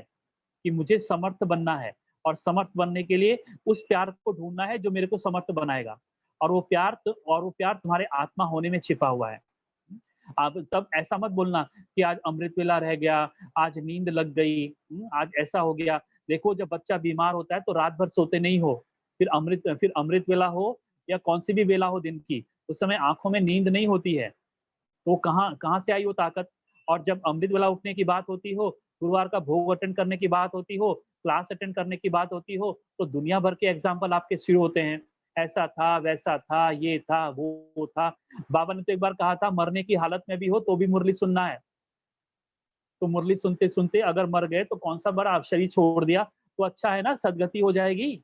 S1: कि मुझे समर्थ बनना है और समर्थ बनने के लिए उस प्यार को ढूंढना है जो मेरे को समर्थ बनाएगा। और वो प्यार तुम्हारे आत्मा होने में छिपा हुआ है। अब तब ऐसा मत बोलना कि आज अमृत वेला रह गया, आज नींद लग गई, आज ऐसा हो गया। देखो, जब बच्चा बीमार होता है तो रात भर सोते नहीं हो। फिर अमृत वेला हो या कौन सी भी वेला हो दिन की, उस समय आंखों में नींद नहीं होती है। तो कहाँ कहाँ से आई वो ताकत। और जब अमृत वेला उठने की बात होती हो, गुरुवार का भोग अटेंड करने की बात होती हो, क्लास अटेंड करने की बात होती हो, तो दुनिया भर के एग्जाम्पल आपके शुरू होते हैं। ऐसा था, वैसा था, ये था, वो था। बाबा ने तो एक बार कहा था, मरने की हालत में भी हो तो भी मुरली सुनना है। तो मुरली सुनते सुनते अगर मर गए तो कौन सा बड़ा, आप शरीर छोड़ दिया तो अच्छा है ना, सदगति हो जाएगी।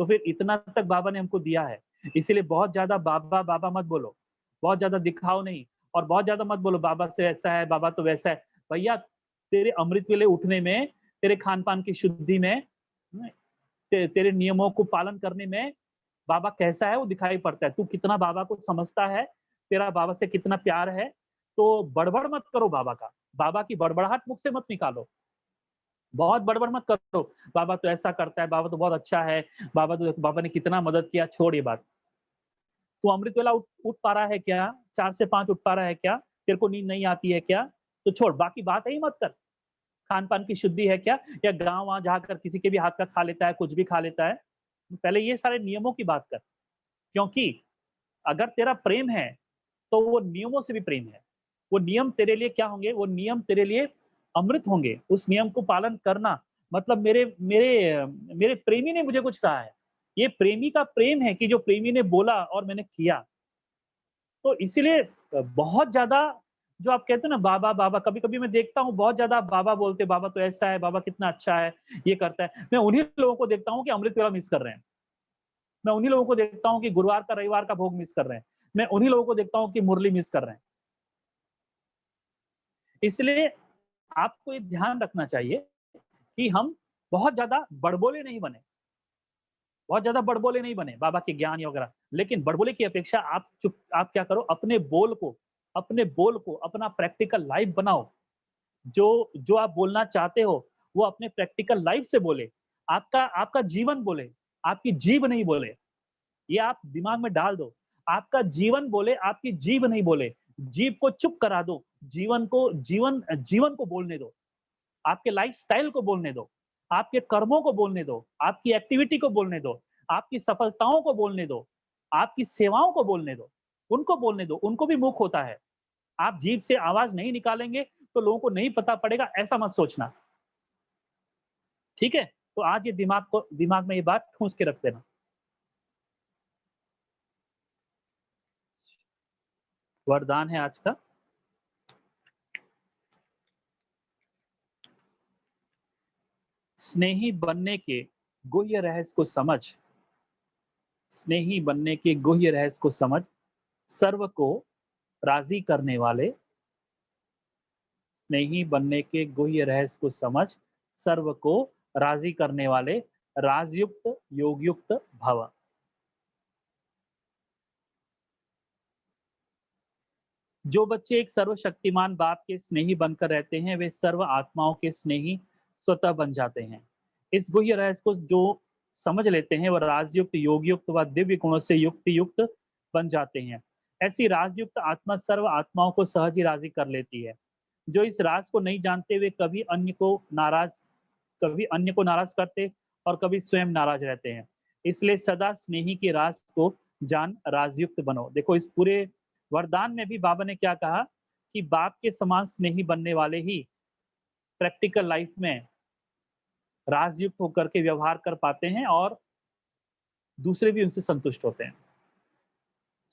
S1: तो फिर इतना तक बाबा ने हमको दिया है। इसीलिए बहुत ज्यादा बाबा बाबा मत बोलो, बहुत ज्यादा दिखाओ नहीं। और बहुत ज्यादा मत बोलो बाबा से ऐसा है, बाबा तो वैसा है। भैया, तेरे अमृत वेले उठने में, तेरे खान पान की शुद्धि में, तेरे नियमों को पालन करने में बाबा कैसा है वो दिखाई पड़ता है। तू कितना बाबा को समझता है, तेरा बाबा से कितना प्यार है। तो बड़बड़ मत करो बाबा का, बाबा की बड़बड़ाहट मुख से मत निकालो। बहुत बड़बड़ मत करो, बाबा तो ऐसा करता है, बाबा तो बहुत अच्छा है, बाबा ने कितना मदद किया। छोड़ ये बात। तू अमृत वेला उठ पा रहा है क्या? 4 से 5 उठ पा रहा है क्या? तेरे को नींद नहीं आती है क्या? तो छोड़, बाकी बात ही मत कर। खान-पान की शुद्धि है क्या? या गाँव वहाँ जाकर किसी के भी हाथ का खा लेता है, कुछ भी खा लेता है? पहले ये सारे नियमों की बात कर। क्योंकि अगर तेरा प्रेम है, तो वो नियमों से भी प्रेम है। वो नियम तेरे लिए क्या होंगे? वो नियम तेरे लिए अमृत होंगे। उस नियम को पालन करना मतलब मेरे मेरे मेरे प्रेमी ने मुझे कुछ कहा है। ये प्रेमी का प्रेम है कि जो प्रेमी ने बोला और मैंने किया। तो इसीलिए बहुत ज़्यादा जो आप कहते हो ना बाबा, बाबा, कभी-कभी मैं देखता हूँ बहुत ज़्यादा बाबा बोलते, बाबा तो ऐसा है, बाबा कितना अच्छा है, ये करता है। मैं उन्हीं लोगों को देखता हूँ कि अमृत वेला मिस कर रहे हैं। मैं उन्हीं लोगों को देखता हूँ कि गुरुवार का, रविवार का भोग मिस कर रहे हैं। मैं उन्हीं लोगों को देखता हूँ कि मुरली मिस कर रहे हैं। इसलिए आपको ये ध्यान रखना चाहिए कि हम बहुत ज़्यादा बड़बोले नहीं बने, बहुत ज़्यादा बड़बोले नहीं बने बाबा के ज्ञान या वगैरह। लेकिन बड़बोले की अपेक्षा आप क्या करो, अपने बोल को अपना प्रैक्टिकल लाइफ बनाओ। जो जो आप बोलना चाहते हो, वो अपने प्रैक्टिकल लाइफ से बोले। आपका आपका जीवन बोले, आपकी जीभ नहीं बोले। ये आप दिमाग में डाल दो। आपका जीवन बोले, आपकी जीभ नहीं बोले। जीभ को चुप करा दो, जीवन को बोलने दो। आपके लाइफ़स्टाइल को बोलने दो, आपके कर्मों को बोलने दो, आपकी एक्टिविटी को बोलने दो, आपकी सफलताओं को बोलने दो, आपकी सेवाओं को बोलने दो। उनको बोलने दो, उनको भी मुख होता है। आप जीभ से आवाज़ नहीं निकालेंगे, तो लोगों को नहीं पता पड़ेगा, ऐसा मत सोचना। ठीक है? तो आज ये दिमाग में ये बात ठूँस के रख देना। वरदान है आज का। स्नेही बनने के गुह्य रहस्य को समझ, स्नेही बनने के गुह्य रहस्य को समझ, सर्व को राज़ी करने वाले, स्नेही बनने के गुह्य रहस्य को समझ, सर्व को राज़ी करने वाले, राजयुक्त योगयुक्त भव। जो बच्चे एक सर्वशक्तिमान बाप के स्नेही बनकर रहते हैं, वे सर्व आत्माओं के स्नेही स्वतः बन जाते हैं। इस गुह्य रहस्य को जो समझ लेते हैं, वह राजयुक्त, योगयुक्त व दिव्य गुणों से युक्त युक्त बन जाते हैं। ऐसी राजयुक्त आत्मा सर्व आत्माओं को सहज ही राजी कर लेती है। जो इस राज को नहीं जानते वे कभी अन्य को नाराज करते और कभी स्वयं नाराज रहते हैं। इसलिए सदा स्नेही के राज को जान राजयुक्त बनो। देखो इस पूरे वरदान में भी बाबा ने क्या कहा कि बाप के समान स्नेही बनने वाले ही प्रैक्टिकल लाइफ में राजयुक्त होकर के व्यवहार कर पाते हैं और दूसरे भी उनसे संतुष्ट होते हैं।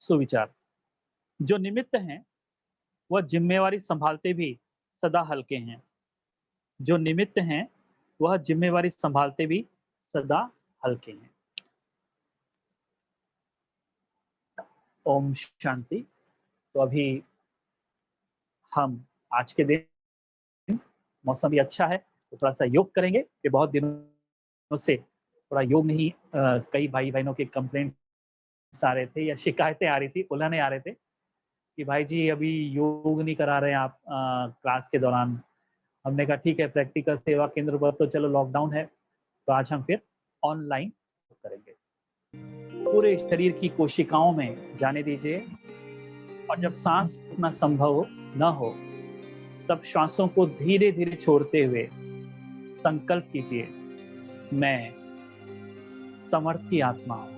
S1: सुविचार, जो निमित्त हैं वह जिम्मेवारी संभालते भी सदा हल्के हैं। जो निमित्त हैं वह जिम्मेवारी संभालते भी सदा हल्के हैं। ओम शांति। तो अभी हम आज के दिन मौसम भी अच्छा है तो थोड़ा सा योग करेंगे कि बहुत दिनों से थोड़ा योग नहीं, कई भाई बहनों के कंप्लेंट्स आ रहे थे या शिकायतें आ रही थी, उलझने आ रहे थे कि भाई जी अभी योग नहीं करा रहे हैं आप क्लास के दौरान। हमने कहा ठीक है, प्रैक्टिकल सेवा केंद्र पर तो चलो लॉकडाउन है, तो आज हम फिर ऑनलाइन करेंगे। पूरे शरीर की कोशिकाओं में जाने दीजिए और जब सांस उतना संभव न हो तब श्वासों को धीरे धीरे छोड़ते हुए संकल्प कीजिए, मैं समर्थी आत्मा हूं।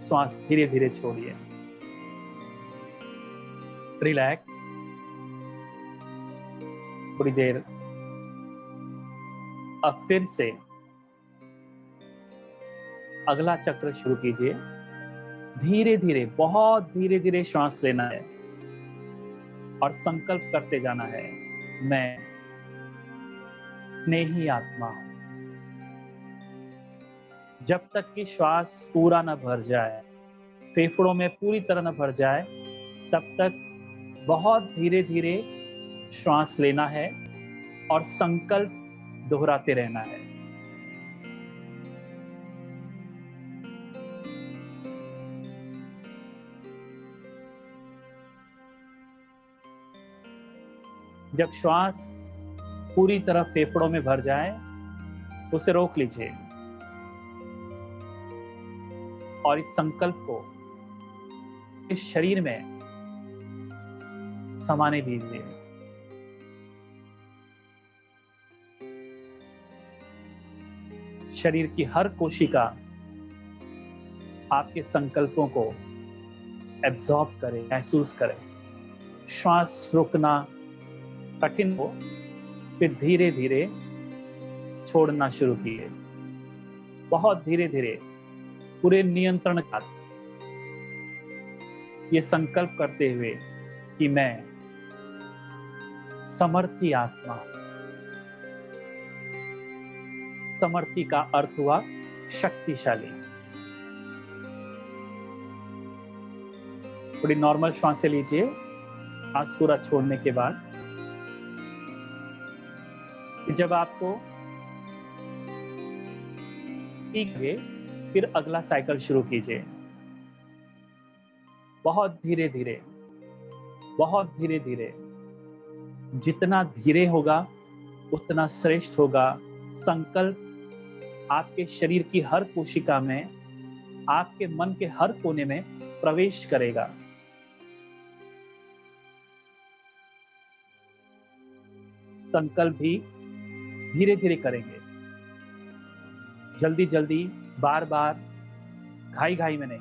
S1: श्वास धीरे धीरे छोड़िए, रिलैक्स। थोड़ी देर अब फिर से अगला चक्र शुरू कीजिए। धीरे धीरे, बहुत धीरे धीरे श्वास लेना है और संकल्प करते जाना है, मैं स्नेही आत्मा हूं। जब तक कि श्वास पूरा न भर जाए, फेफड़ों में पूरी तरह न भर जाए, तब तक बहुत धीरे धीरे श्वास लेना है और संकल्प दोहराते रहना है। जब श्वास पूरी तरह फेफड़ों में भर जाए तो उसे रोक लीजिए और इस संकल्प को इस शरीर में समाने दीजिए। शरीर की हर कोशिका आपके संकल्पों को एब्जॉर्ब करे, महसूस करे। श्वास रोकना कठिन हो, फिर धीरे धीरे छोड़ना शुरू कीजिए, बहुत धीरे धीरे, पूरे नियंत्रण का ये संकल्प करते हुए कि मैं समर्थी आत्मा हूं। समर्थी का अर्थ हुआ शक्तिशाली। थोड़ी नॉर्मल श्वास लीजिए। सांस पूरा छोड़ने के बाद जब आपको ठीक लगे फिर अगला साइकिल शुरू कीजिए। बहुत धीरे धीरे, बहुत धीरे धीरे, जितना धीरे होगा उतना श्रेष्ठ होगा। संकल्प आपके शरीर की हर कोशिका में, आपके मन के हर कोने में प्रवेश करेगा। संकल्प भी धीरे धीरे करेंगे, जल्दी जल्दी, बार बार, घाई घाई में नहीं।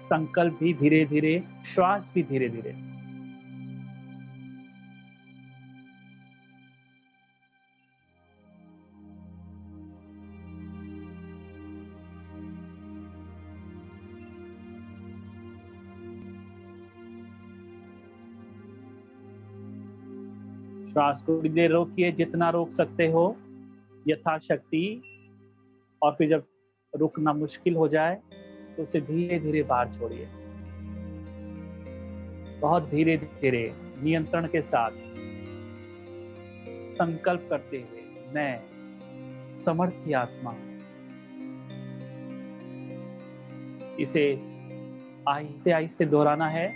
S1: संकल्प भी धीरे धीरे, श्वास भी धीरे धीरे। श्वास को थोड़ी देर रोकिए, जितना रोक सकते हो यथाशक्ति, और फिर जब रुकना मुश्किल हो जाए तो उसे धीरे धीरे बाहर छोड़िए। बहुत धीरे धीरे, नियंत्रण के साथ संकल्प करते हुए, मैं समर्थी आत्मा हूं। इसे आहिस्ते आहिस्ते दोहराना है,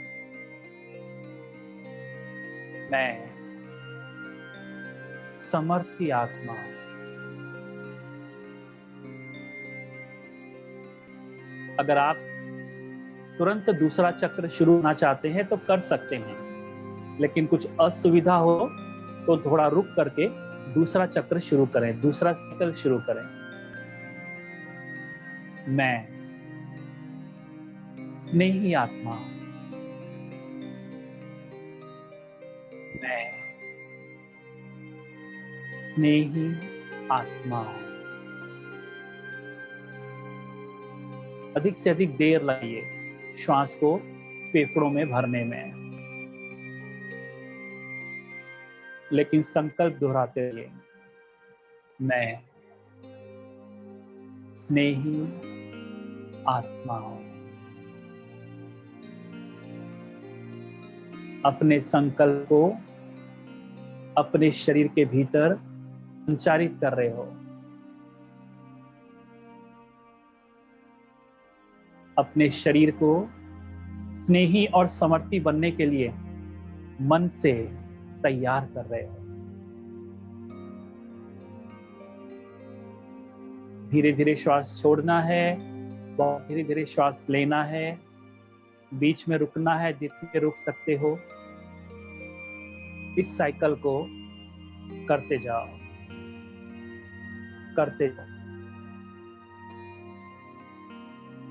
S1: मैं समर्थी आत्मा हूं। अगर आप तुरंत दूसरा चक्र शुरू करना चाहते हैं तो कर सकते हैं, लेकिन कुछ असुविधा हो तो थोड़ा रुक करके दूसरा चक्र शुरू करें, दूसरा साइकिल शुरू करें। मैं स्नेही आत्मा हूं। मैं स्नेही आत्मा हूं। अधिक से अधिक देर लगाइए श्वास को फेफड़ों में भरने में, लेकिन संकल्प दोहराते रहिए। मैं स्नेही आत्मा हूं। अपने संकल्प को अपने शरीर के भीतर संचारित कर रहे हो। अपने शरीर को स्नेही और समर्थी बनने के लिए मन से तैयार कर रहे हो। धीरे धीरे श्वास छोड़ना है, बहुत धीरे धीरे श्वास लेना है, बीच में रुकना है जितने रुक सकते हो। इस साइकिल को करते जाओ, करते जाओ।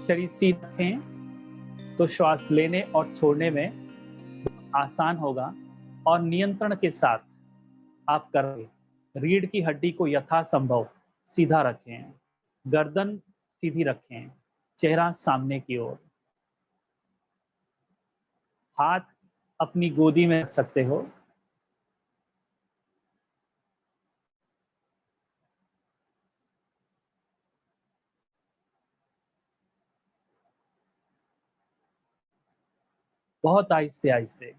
S1: शरीर सीधा रखें तो श्वास लेने और छोड़ने में आसान होगा और नियंत्रण के साथ आप करें। रीढ़ की हड्डी को यथासंभव सीधा रखें, गर्दन सीधी रखें, चेहरा सामने की ओर। हाथ अपनी गोदी में रख सकते हो। बहुत आहिस्ते आहिस्ते।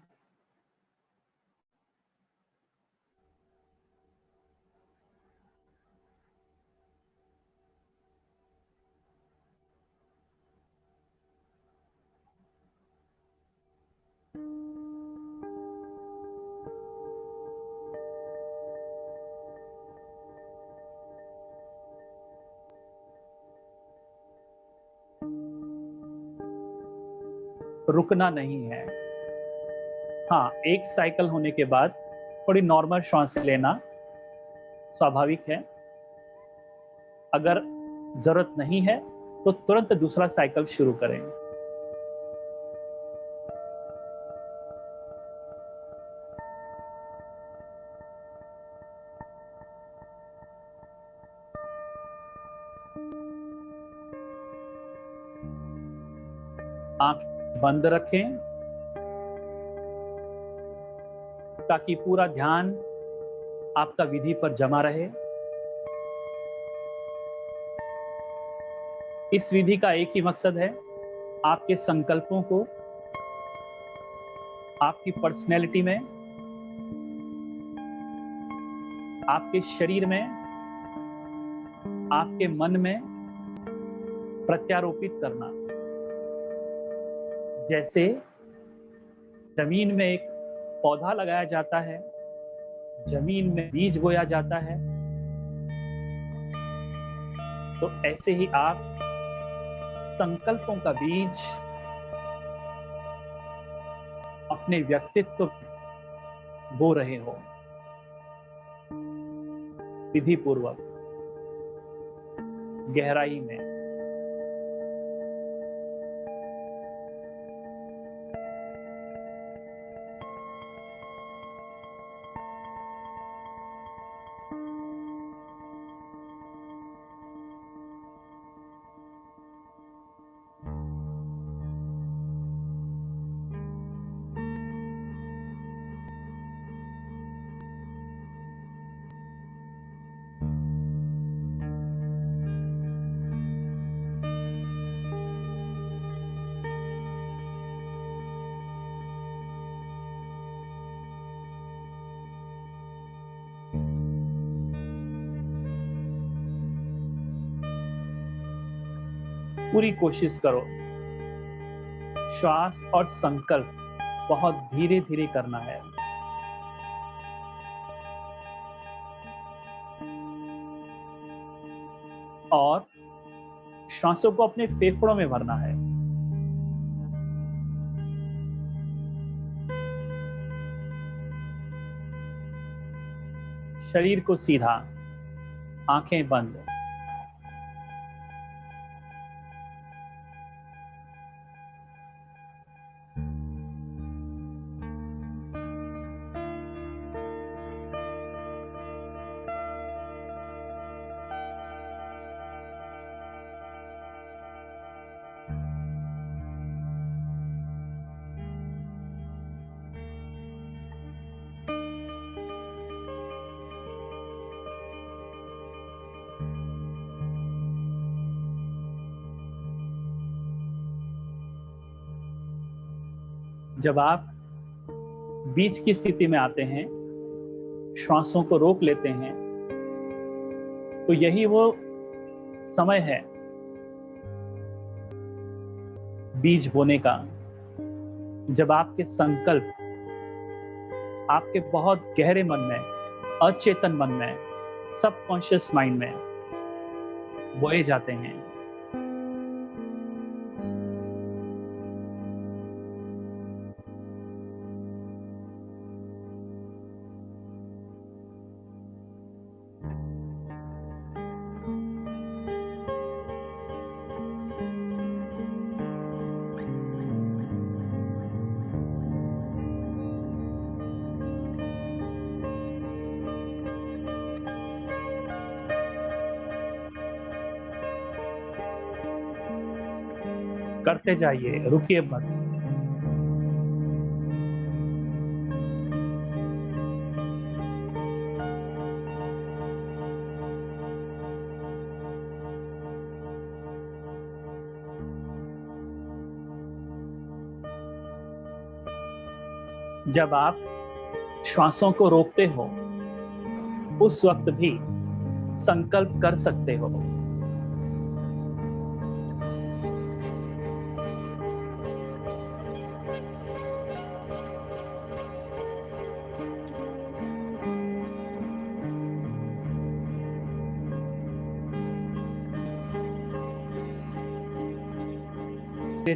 S1: रुकना नहीं है। हाँ, एक साइकिल होने के बाद थोड़ी नॉर्मल श्वास लेना स्वाभाविक है। अगर जरूरत नहीं है तो तुरंत दूसरा साइकिल शुरू करें। आंख बंद रखें ताकि पूरा ध्यान आपका विधि पर जमा रहे। इस विधि का एक ही मकसद है, आपके संकल्पों को आपकी पर्सनैलिटी में, आपके शरीर में, आपके मन में प्रत्यारोपित करना। जैसे जमीन में एक पौधा लगाया जाता है, जमीन में बीज बोया जाता है, तो ऐसे ही आप संकल्पों का बीज अपने व्यक्तित्व बो रहे हो। विधि पूर्वक गहराई में। पूरी कोशिश करो श्वास और संकल्प बहुत धीरे धीरे करना है। और श्वासों को अपने फेफड़ों में भरना है। शरीर को सीधा, आंखें बंद। जब आप बीच की स्थिति में आते हैं, श्वासों को रोक लेते हैं, तो यही वो समय है बीज बोने का, जब आपके संकल्प आपके बहुत गहरे मन में, अचेतन मन में, सबकॉन्शियस माइंड में बोए जाते हैं। करते जाइए, रुकिए मत। जब आप श्वासों को रोकते हो, उस वक्त भी संकल्प कर सकते हो।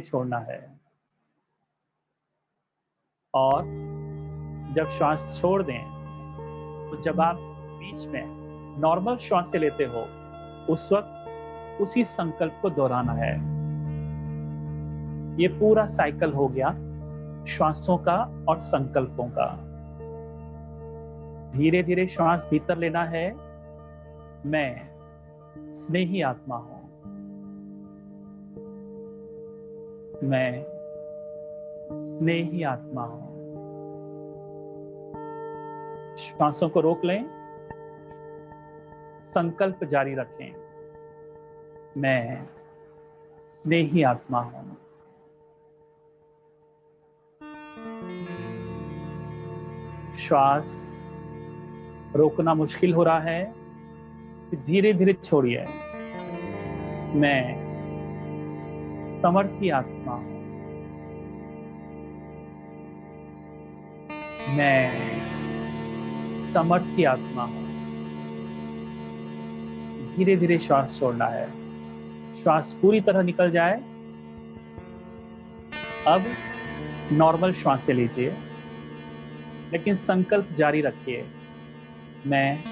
S1: छोड़ना है, और जब श्वास छोड़ दें, तो जब आप बीच में नॉर्मल श्वास से लेते हो, उस वक्त उसी संकल्प को दोहराना है। ये पूरा साइकिल हो गया श्वासों का और संकल्पों का। धीरे धीरे श्वास भीतर लेना है। मैं स्नेही आत्मा हूं। मैं स्नेही आत्मा हूं। श्वासों को रोक लें, संकल्प जारी रखें। मैं स्नेही आत्मा हूं। श्वास रोकना मुश्किल हो रहा है, धीरे धीरे छोड़िए। मैं समर्थी आत्मा हूं। मैं समर्थी आत्मा हूं। धीरे धीरे श्वास छोड़ना है। श्वास पूरी तरह निकल जाए। अब नॉर्मल श्वास से लीजिए, लेकिन संकल्प जारी रखिए। मैं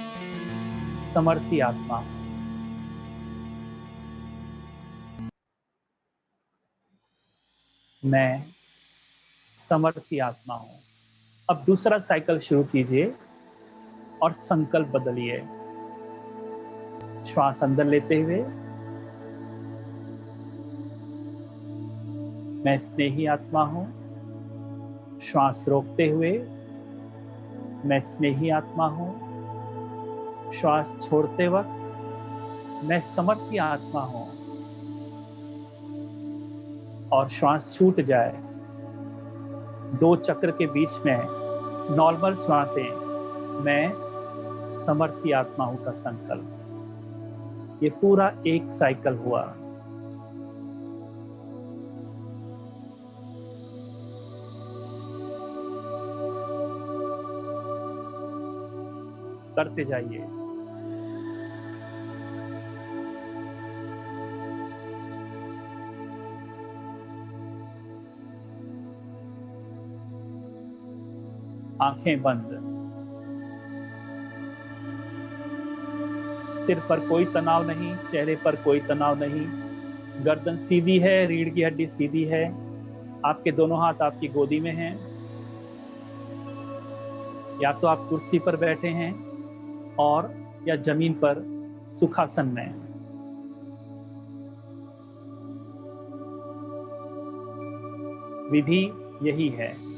S1: समर्थी आत्मा हूं। मैं समर्थी आत्मा हूं। अब दूसरा साइकिल शुरू कीजिए और संकल्प बदलिए। श्वास अंदर लेते हुए मैं स्नेही आत्मा हूं। श्वास रोकते हुए मैं स्नेही आत्मा हूं। श्वास छोड़ते वक्त मैं समर्थी आत्मा हूं। और श्वास छूट जाए, 2 चक्र के बीच में नॉर्मल श्वासें, मैं समर्थी आत्मा हूं का संकल्प। ये पूरा एक साइकिल हुआ। करते जाइए। आंखें बंद। सिर पर कोई तनाव नहीं, चेहरे पर कोई तनाव नहीं, गर्दन सीधी है, रीढ़ की हड्डी सीधी है, आपके दोनों हाथ आपकी गोदी में हैं, या तो आप कुर्सी पर बैठे हैं और या जमीन पर सुखासन में। विधि यही है।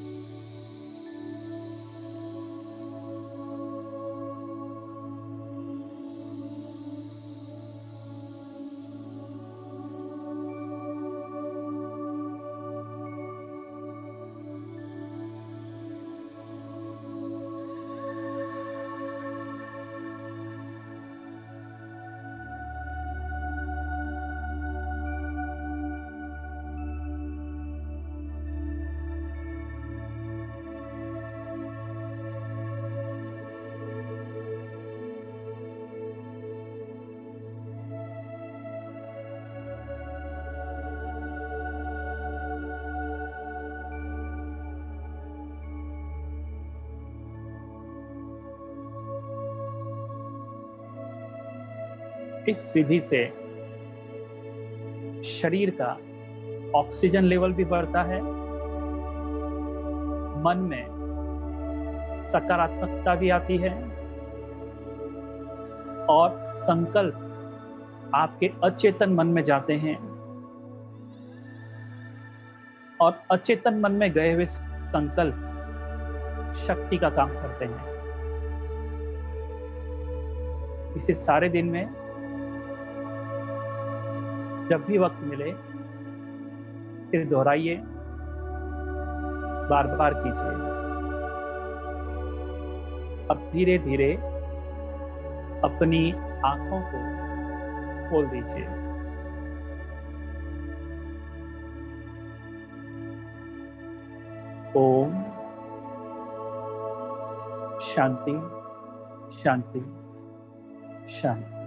S1: इस विधि से शरीर का ऑक्सीजन लेवल भी बढ़ता है, मन में सकारात्मकता भी आती है और संकल्प आपके अचेतन मन में जाते हैं और अचेतन मन में गए हुए संकल्प शक्ति का काम करते हैं। इसे सारे दिन में जब भी वक्त मिले फिर दोहराइए, बार बार कीजिए। अब धीरे धीरे अपनी आंखों को खोल दीजिए। ओम शांति शांति शांति।